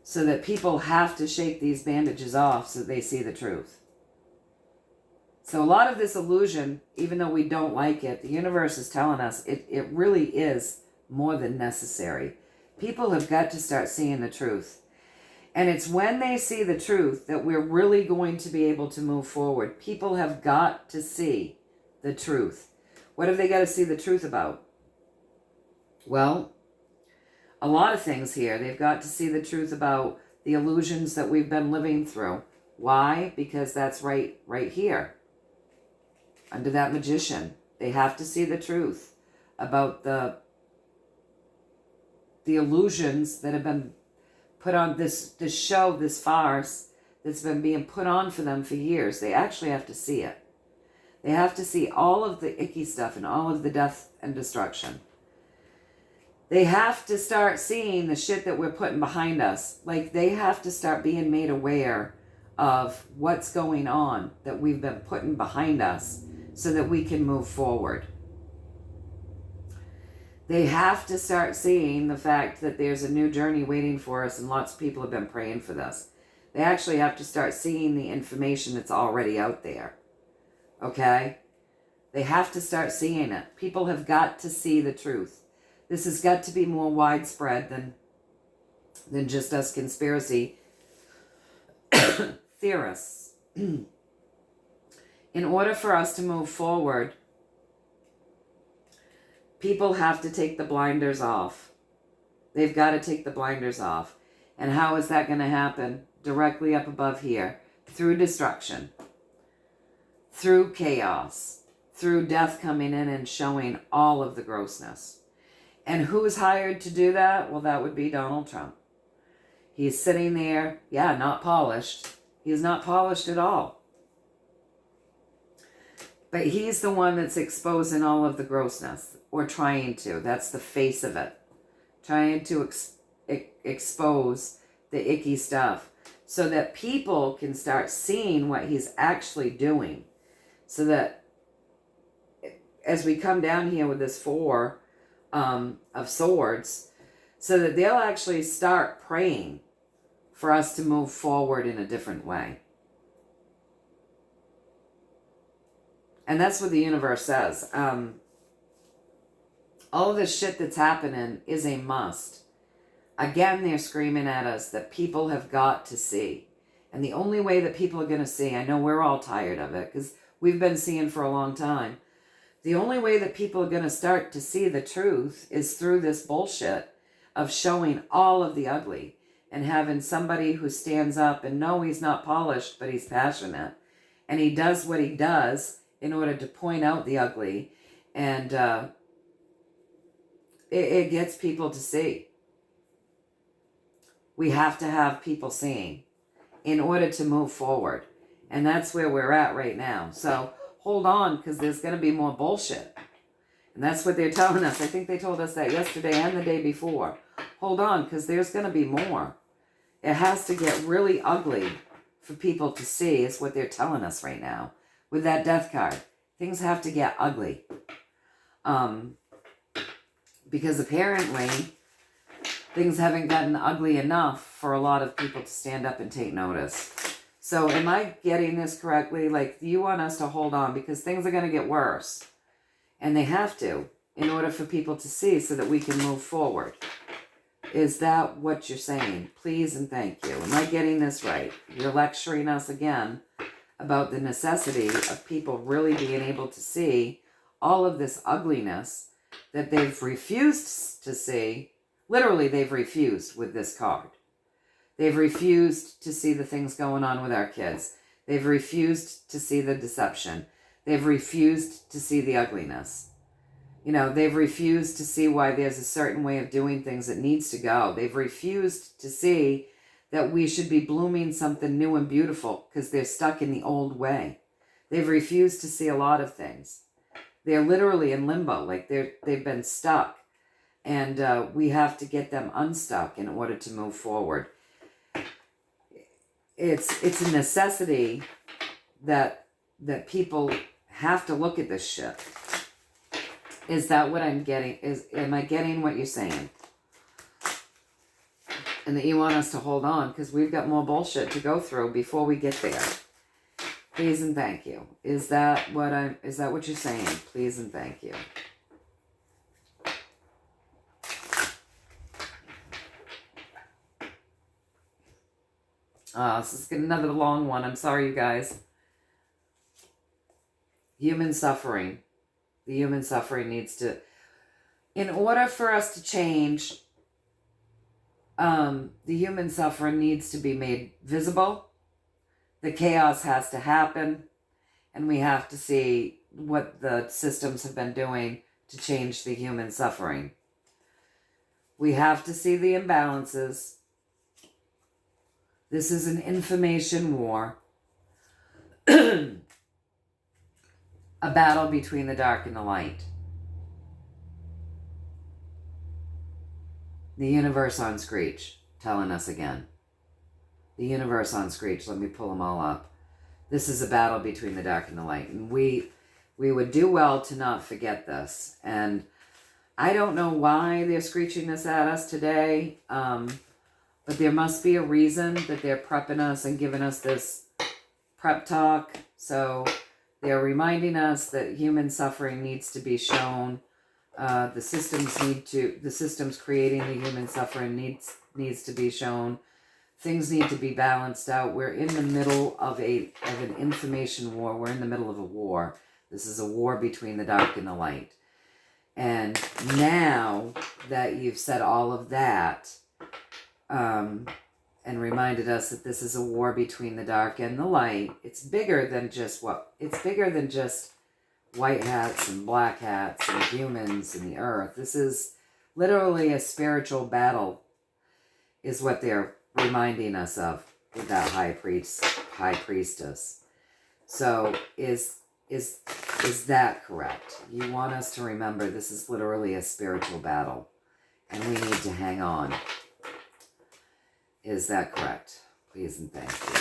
so that people have to shake these bandages off so they see the truth. So a lot of this illusion, even though we don't like it, the universe is telling us it really is more than necessary. People have got to start seeing the truth. And it's when they see the truth that we're really going to be able to move forward. People have got to see the truth. What have they got to see the truth about? Well, a lot of things here. They've got to see the truth about the illusions that we've been living through. Why? Because that's right here. Under that Magician. They have to see the truth about the illusions that have been put on, this show, this farce that's been being put on for them for years. They actually have to see it. They have to see all of the icky stuff and all of the death and destruction. They have to start seeing the shit that we're putting behind us. Like, they have to start being made aware of what's going on that we've been putting behind us so that we can move forward. They have to start seeing the fact that there's a new journey waiting for us, and lots of people have been praying for this. They actually have to start seeing the information that's already out there. Okay? They have to start seeing it. People have got to see the truth. This has got to be more widespread than just us conspiracy theorists. In order for us to move forward, people have to take the blinders off. They've got to take the blinders off. And how is that going to happen? Directly up above here, through destruction, through chaos, through death coming in and showing all of the grossness. And who's hired to do that? Well, that would be Donald Trump. He's sitting there, yeah, not polished. He's not polished at all. But he's the one that's exposing all of the grossness, or trying to. That's the face of it. Trying to expose the icky stuff so that people can start seeing what he's actually doing. So that as we come down here with this 4 of swords, so that they'll actually start praying for us to move forward in a different way. And that's what the universe says. All of this shit that's happening is a must. Again, they're screaming at us that people have got to see. And the only way that people are going to see, I know we're all tired of it because we've been seeing for a long time. The only way that people are going to start to see the truth is through this bullshit of showing all of the ugly and having somebody who stands up and no, he's not polished, but he's passionate. And he does what he does in order to point out the ugly. And it gets people to see. We have to have people seeing in order to move forward. And that's where we're at right now. So hold on, because there's going to be more bullshit. And that's what they're telling us. I think they told us that yesterday and the day before. Hold on, because there's going to be more. It has to get really ugly for people to see, is what they're telling us right now. With that death card, things have to get ugly. Because apparently things haven't gotten ugly enough for a lot of people to stand up and take notice. So am I getting this correctly? Like, you want us to hold on because things are going to get worse. And they have to, in order for people to see so that we can move forward. Is that what you're saying? Please and thank you. Am I getting this right? You're lecturing us again about the necessity of people really being able to see all of this ugliness that they've refused to see. Literally, they've refused with this card. They've refused to see the things going on with our kids. They've refused to see the deception. They've refused to see the ugliness. You know, they've refused to see why there's a certain way of doing things that needs to go. They've refused to see that we should be blooming something new and beautiful because they're stuck in the old way. They've refused to see a lot of things. They're literally in limbo, like they've been stuck. And we have to get them unstuck in order to move forward. It's a necessity that people have to look at this shit. Is that what I'm getting? Am I getting what you're saying? And that you want us to hold on because we've got more bullshit to go through before we get there. Please and thank you. Is that what you're saying? Please and thank you. This is another long one. I'm sorry, you guys. Human suffering. The human suffering needs to... In order for us to change, the human suffering needs to be made visible. The chaos has to happen. And we have to see what the systems have been doing to change the human suffering. We have to see the imbalances. This is an information war. A battle between the dark and the light. The universe on Screech, telling us again. The universe on Screech, let me pull them all up. This is a battle between the dark and the light. And we would do well to not forget this. And I don't know why they're screeching this at us today. But there must be a reason that they're prepping us and giving us this prep talk. So they're reminding us that human suffering needs to be shown. The systems creating the human suffering needs to be shown. Things need to be balanced out. We're in the middle of an information war. We're in the middle of a war. This is a war between the dark and the light. And now that you've said all of that, and reminded us that this is a war between the dark and the light, it's bigger than just white hats and black hats and humans and the earth. This is literally a spiritual battle, is what they're reminding us of with that high priestess. So is that correct? You want us to remember this is literally a spiritual battle and we need to hang on. Is that correct? Please and thank you.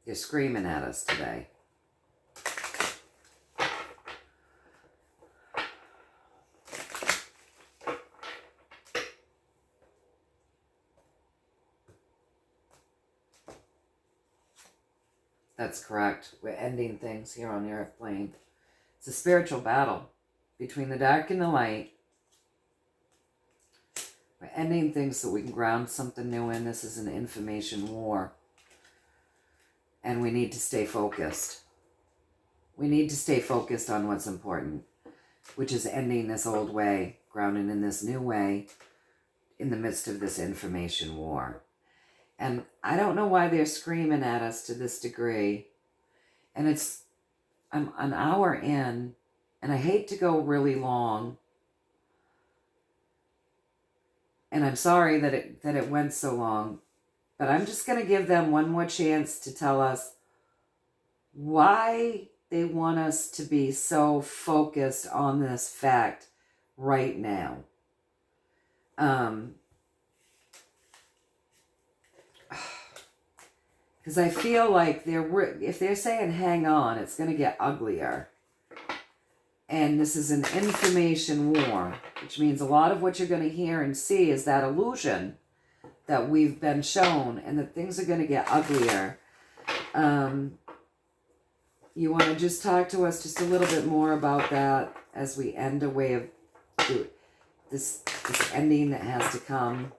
You're screaming at us today. That's correct. We're ending things here on the earth plane. It's a spiritual battle between the dark and the light. We're ending things so we can ground something new in. This is an information war. And we need to stay focused. We need to stay focused on what's important, which is ending this old way, grounding in this new way in the midst of this information war. And I don't know why they're screaming at us to this degree. And I'm an hour in, and I hate to go really long. And I'm sorry that it went so long. But I'm just going to give them one more chance to tell us why they want us to be so focused on this fact right now. Because I feel like if they're saying hang on, it's going to get uglier. And this is an information war, which means a lot of what you're going to hear and see is that illusion that we've been shown, and that things are going to get uglier. You want to just talk to us just a little bit more about that as we end a way of this ending that has to come.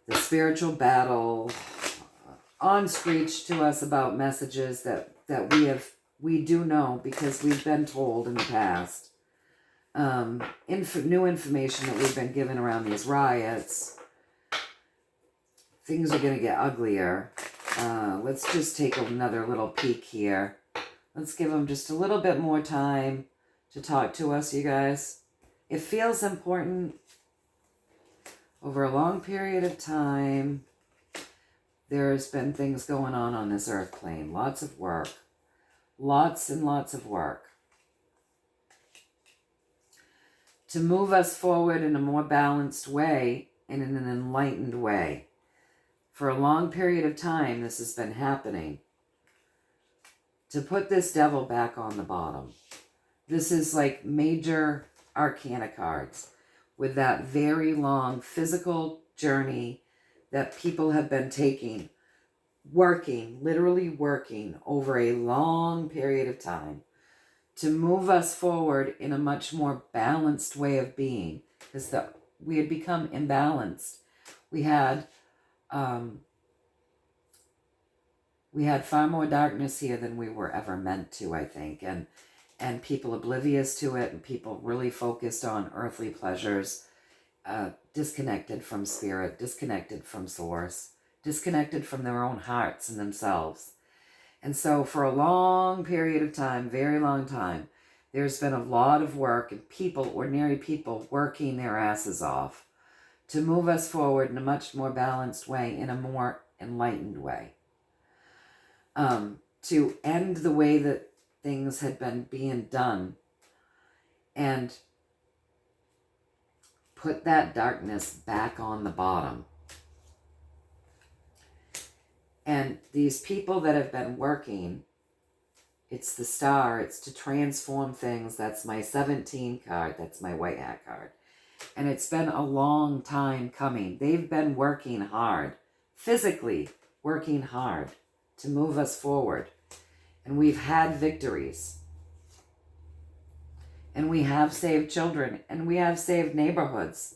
The spiritual battle. On Screech to us about messages that we do know because we've been told in the past. New information that we've been given around these riots. Things are going to get uglier. Let's just take another little peek here. Let's give them just a little bit more time to talk to us, you guys. It feels important. Over a long period of time, there's been things going on this earth plane. Lots of work. Lots and lots of work. To move us forward in a more balanced way and in an enlightened way. For a long period of time, this has been happening. To put this devil back on the bottom. This is like major arcana cards with that very long physical journey that people have been taking, literally working over a long period of time to move us forward in a much more balanced way of being, because we had become imbalanced. We had far more darkness here than we were ever meant to, I think, and people oblivious to it, and people really focused on earthly pleasures, disconnected from spirit, disconnected from source, disconnected from their own hearts and themselves. And so for a long period of time, very long time, there's been a lot of work and people, ordinary people, working their asses off to move us forward in a much more balanced way, in a more enlightened way. To end the way that things had been being done and put that darkness back on the bottom. And these people that have been working, it's the star, it's to transform things. That's my 17 card. That's my white hat card. And it's been a long time coming. They've been working hard, physically working hard to move us forward. And we've had victories. And we have saved children. And we have saved neighborhoods.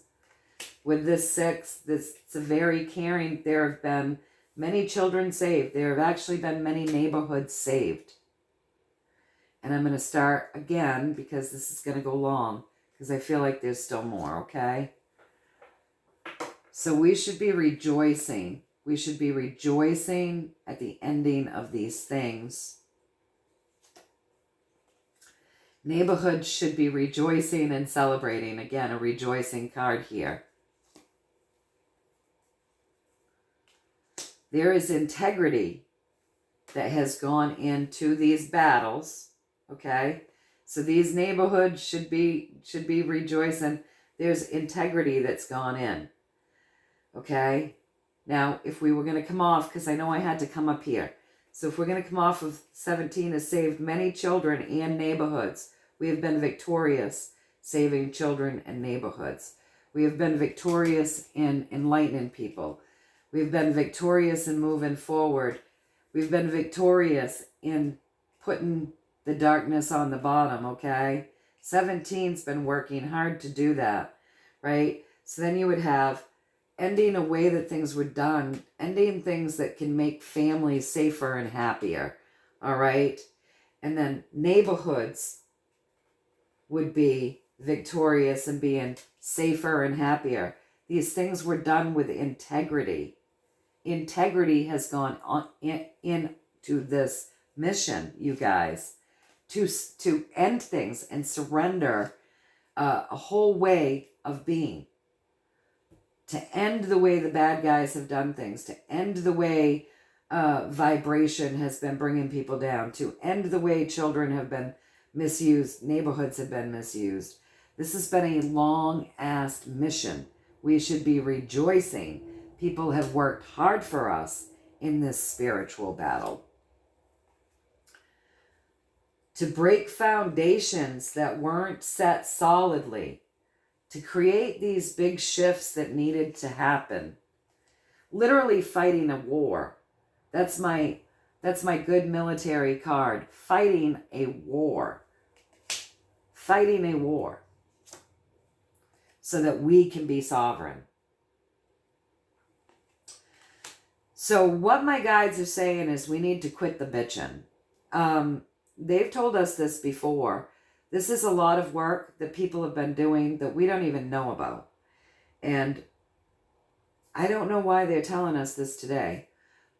With this 6, it's a very caring, there have been Many children saved. There have actually been many neighborhoods saved. And I'm going to start again because this is going to go long because I feel like there's still more, okay? So we should be rejoicing. We should be rejoicing at the ending of these things. Neighborhoods should be rejoicing and celebrating. Again, a rejoicing card here. There is integrity that has gone into these battles, okay? So these neighborhoods should be rejoicing. There's integrity that's gone in, okay? Now, if we were going to come off, because I know I had to come up here. So if we're going to come off of 17 has saved many children and neighborhoods. We have been victorious saving children and neighborhoods. We have been victorious in enlightening people. We've been victorious in moving forward. We've been victorious in putting the darkness on the bottom, okay? 17's been working hard to do that, right? So then you would have ending a way that things were done, ending things that can make families safer and happier, all right? And then neighborhoods would be victorious and being safer and happier. These things were done with integrity. Integrity has gone on into this mission, you guys, to end things and surrender a whole way of being, to end the way the bad guys have done things, to end the way vibration has been bringing people down, to end the way children have been misused, neighborhoods have been misused. This has been a long-ass mission. We should be rejoicing. People have worked hard for us in this spiritual battle. To break foundations that weren't set solidly, to create these big shifts that needed to happen. Literally fighting a war. That's my good military card. Fighting a war. Fighting a war. So that we can be sovereign. So what my guides are saying is we need to quit the bitching. They've told us this before. This is a lot of work that people have been doing that we don't even know about. And I don't know why they're telling us this today,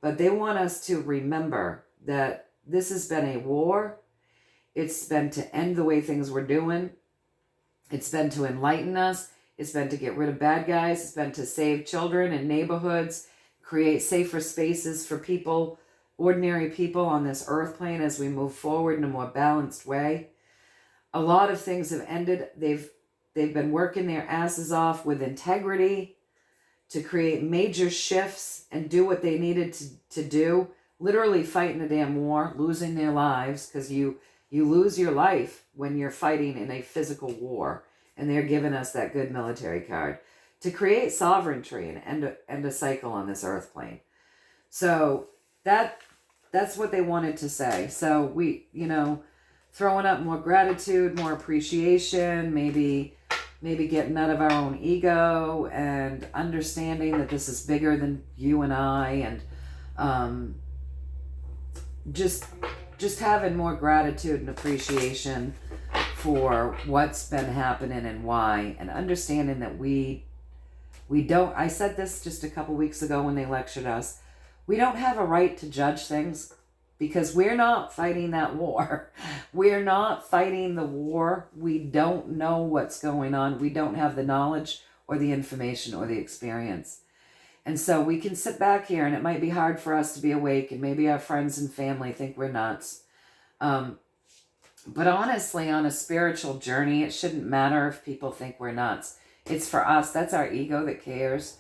but they want us to remember that this has been a war. It's been to end the way things were doing. It's been to enlighten us. It's been to get rid of bad guys. It's been to save children and neighborhoods, create safer spaces for people, ordinary people on this earth plane as we move forward in a more balanced way. A lot of things have ended. They've been working their asses off with integrity to create major shifts and do what they needed to do. Literally fighting a damn war, losing their lives, because you lose your life when you're fighting in a physical war. And they're giving us that good military card to create sovereignty and end a cycle on this earth plane. So that's what they wanted to say. So we, throwing up more gratitude, more appreciation, maybe getting out of our own ego and understanding that this is bigger than you and I, and just having more gratitude and appreciation for what's been happening and why, and understanding that we don't, I said this just a couple weeks ago when they lectured us, we don't have a right to judge things because we're not fighting that war. We're not fighting the war. We don't know what's going on. We don't have the knowledge or the information or the experience. And so we can sit back here and it might be hard for us to be awake, and maybe our friends and family think we're nuts. But honestly, on a spiritual journey, it shouldn't matter if people think we're nuts. It's for us. That's our ego that cares.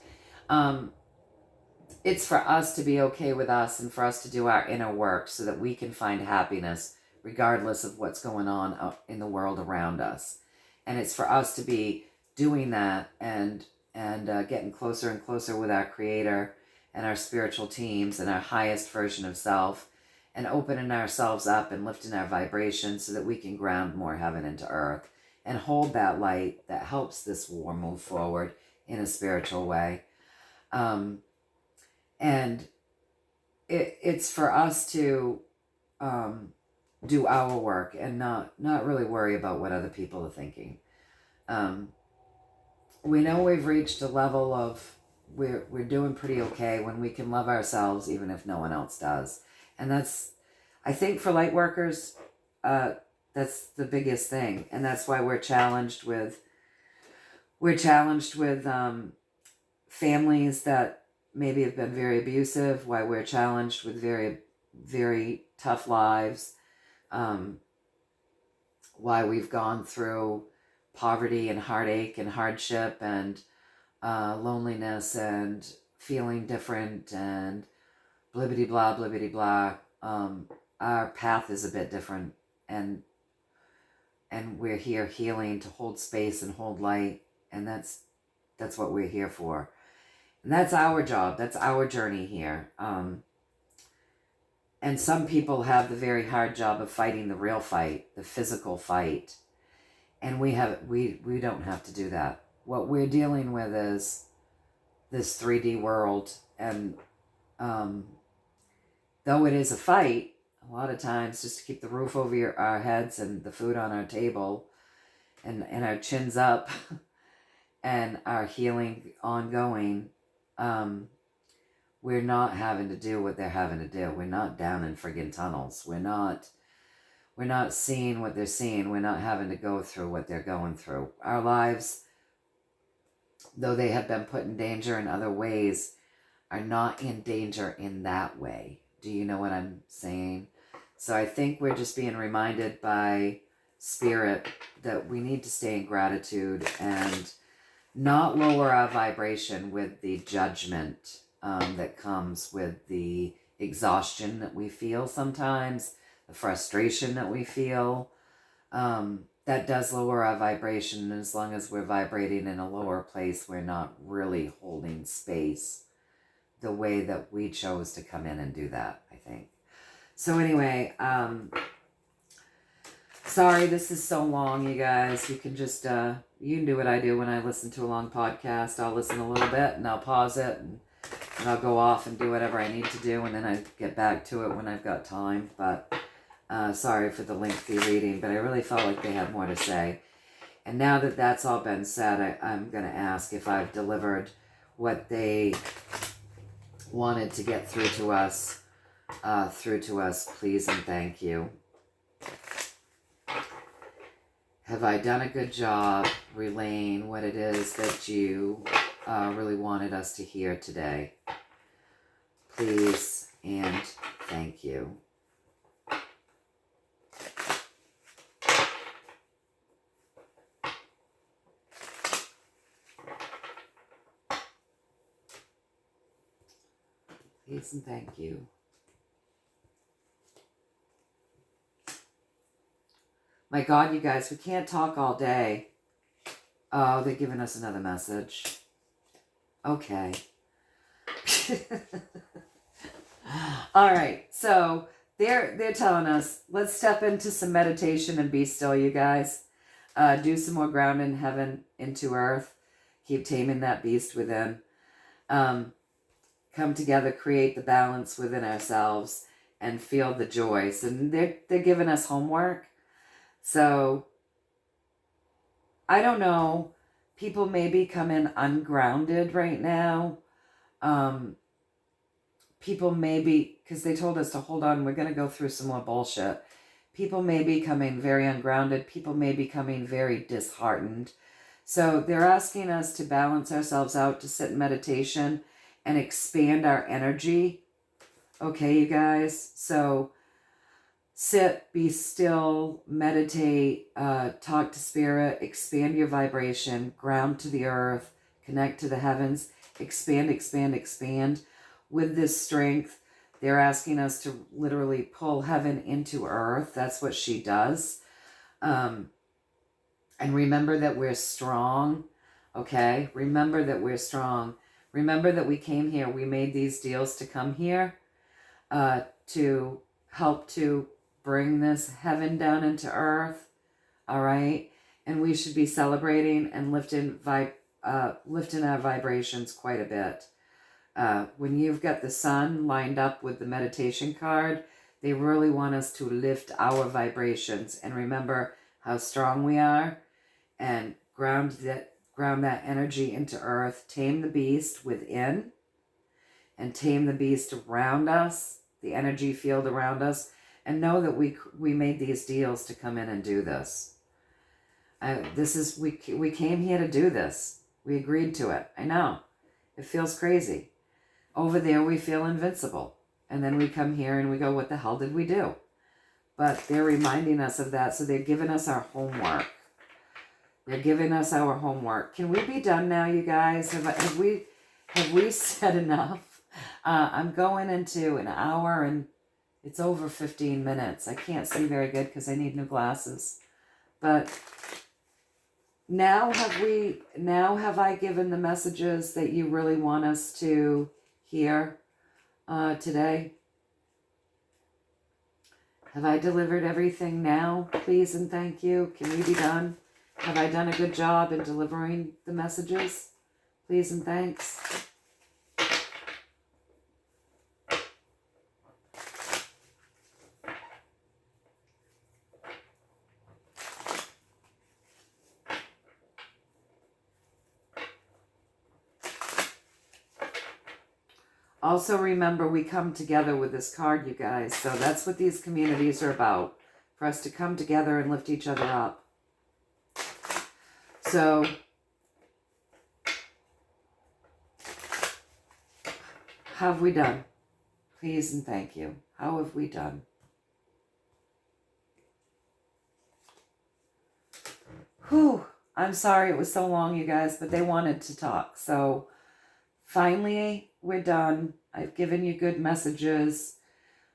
It's for us to be okay with us and for us to do our inner work so that we can find happiness regardless of what's going on in the world around us. And it's for us to be doing that and getting closer and closer with our Creator and our spiritual teams and our highest version of self, and opening ourselves up and lifting our vibration so that we can ground more heaven into earth and hold that light that helps this war move forward in a spiritual way. And it's for us to do our work and not really worry about what other people are thinking. We know we've reached a level of we're doing pretty okay when we can love ourselves even if no one else does. And that's, I think for light workers, that's the biggest thing. And that's why we're challenged with families that maybe have been very abusive, why we're challenged with very, very tough lives, why we've gone through poverty and heartache and hardship and loneliness and feeling different and blibbity blah, blibbity blah. Our path is a bit different, and we're here healing to hold space and hold light, and that's what we're here for. And that's our job. That's our journey here. And some people have the very hard job of fighting the real fight, the physical fight. And we don't have to do that. What we're dealing with is this 3D world. And though it is a fight, a lot of times just to keep the roof over our heads and the food on our table and our chins up and our healing ongoing, we're not having to do what they're having to do. We're not down in friggin' tunnels. We're not seeing what they're seeing. We're not having to go through what they're going through. Our lives, though they have been put in danger in other ways, are not in danger in that way. Do you know what I'm saying? So I think we're just being reminded by Spirit that we need to stay in gratitude and not lower our vibration with the judgment that comes with the exhaustion that we feel sometimes, the frustration that we feel. That does lower our vibration, and as long as we're vibrating in a lower place, we're not really holding space the way that we chose to come in and do that, I think. So anyway, sorry this is so long, you guys. You can just, you can do what I do when I listen to a long podcast. I'll listen a little bit and I'll pause it and I'll go off and do whatever I need to do, and then I get back to it when I've got time. But sorry for the lengthy reading, but I really felt like they had more to say. And now that that's all been said, I'm going to ask if I've delivered what they wanted to get through to us, please and thank you. Have I done a good job relaying what it is that you really wanted us to hear today? Please and thank you. Please and thank you. My God, you guys, we can't talk all day. Oh, they're giving us another message. Okay. All right. So they're telling us, let's step into some meditation and be still, you guys. Do some more grounding heaven into earth. Keep taming that beast within. Come together, create the balance within ourselves, and feel the joy. So they're giving us homework. So I don't know. People maybe come in ungrounded right now. People maybe, because they told us to hold on, we're going to go through some more bullshit. People may be coming very ungrounded. People may be coming very disheartened. So they're asking us to balance ourselves out, to sit in meditation and expand our energy. Okay, you guys? So sit, be still, meditate, talk to Spirit, expand your vibration, ground to the earth, connect to the heavens, expand, expand, expand. With this strength, they're asking us to literally pull heaven into earth. That's what she does. And remember that we're strong, okay? Remember that we're strong. Remember that we came here. We made these deals to come here to help to bring this heaven down into earth, all right? And we should be celebrating and lifting our vibrations quite a bit. When you've got the sun lined up with the meditation card, they really want us to lift our vibrations and remember how strong we are and ground that energy into earth, tame the beast within and tame the beast around us, the energy field around us, and know that we made these deals to come in and do this. We came here to do this. We agreed to it. I know. It feels crazy. Over there we feel invincible. And then we come here and we go, what the hell did we do? But they're reminding us of that, so they're giving us our homework. They're giving us our homework. Can we be done now, you guys? Have we said enough? I'm going into an hour and it's over 15 minutes. I can't see very good because I need new glasses. But now have I given the messages that you really want us to hear today? Have I delivered everything now? Please and thank you. Can we be done? Have I done a good job in delivering the messages? Please and thanks. Also remember, we come together with this card, you guys. So that's what these communities are about. For us to come together and lift each other up. So how have we done? Please and thank you. How have we done? Whew. I'm sorry it was so long, you guys, but they wanted to talk. So finally, we're done. I've given you good messages.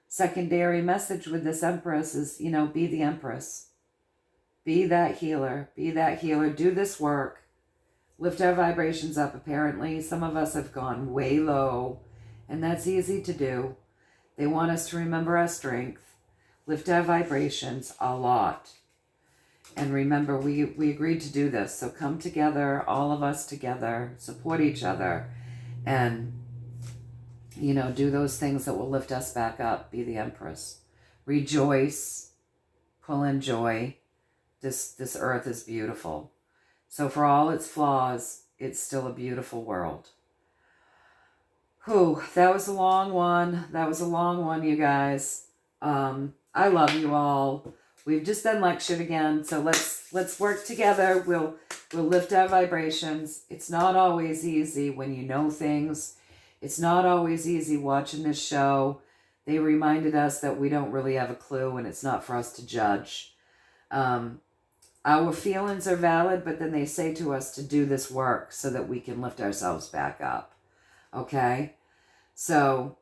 Secondary message with this Empress is, be the Empress. Be that healer. Be that healer. Do this work. Lift our vibrations up, apparently. Some of us have gone way low, and that's easy to do. They want us to remember our strength. Lift our vibrations a lot. And remember, we agreed to do this. So come together, all of us together, support each other, and do those things that will lift us back up. Be the Empress. Rejoice. Pull in joy. This earth is beautiful. So for all its flaws, it's still a beautiful world. Whew, that was a long one. That was a long one, you guys. I love you all. We've just been lectured again, so let's work together. We'll lift our vibrations. It's not always easy when you know things. It's not always easy watching this show. They reminded us that we don't really have a clue, and it's not for us to judge. Our feelings are valid, but then they say to us to do this work so that we can lift ourselves back up. Okay? So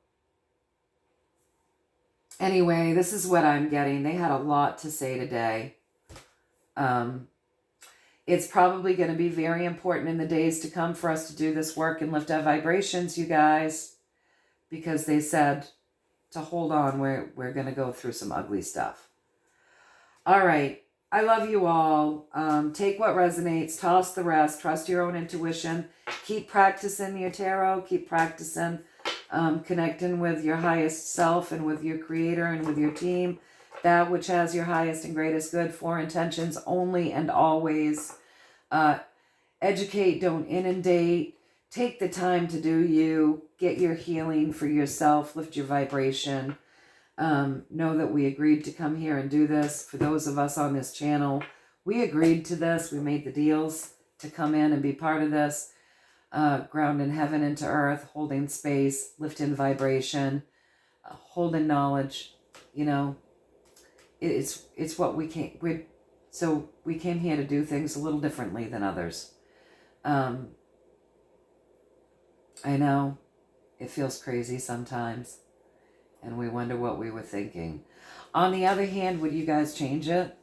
anyway, this is what I'm getting. They had a lot to say today. It's probably going to be very important in the days to come for us to do this work and lift our vibrations, you guys, because they said to hold on. We're going to go through some ugly stuff. All right. I love you all. Take what resonates, toss the rest, trust your own intuition. Keep practicing your tarot. Keep practicing connecting with your highest self and with your creator and with your team. That which has your highest and greatest good for intentions only and always. Educate, don't inundate. Take the time to do you. Get your healing for yourself. Lift your vibration. Know that we agreed to come here and do this. For those of us on this channel, we agreed to this. We made the deals to come in and be part of this. Grounding heaven into earth, holding space, lifting vibration, holding knowledge. It's what we came. We came here to do things a little differently than others. I know it feels crazy sometimes. And we wonder what we were thinking. On the other hand, would you guys change it?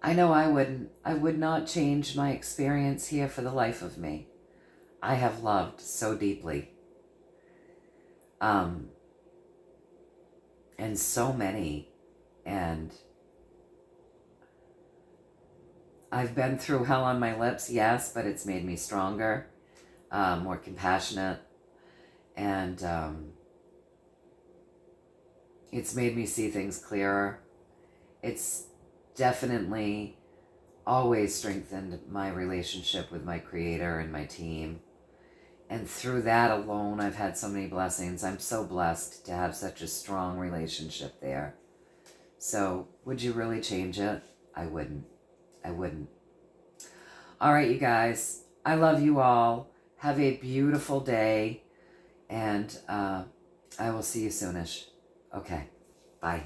I know I wouldn't. I would not change my experience here for the life of me. I have loved so deeply. And so many. And I've been through hell on my lips, yes, but it's made me stronger. more compassionate, and it's made me see things clearer. It's definitely always strengthened my relationship with my creator and my team. And through that alone, I've had so many blessings. I'm so blessed to have such a strong relationship there. So would you really change it? I wouldn't. I wouldn't. All right, you guys. I love you all. Have a beautiful day. And I will see you soonish. Okay. Bye.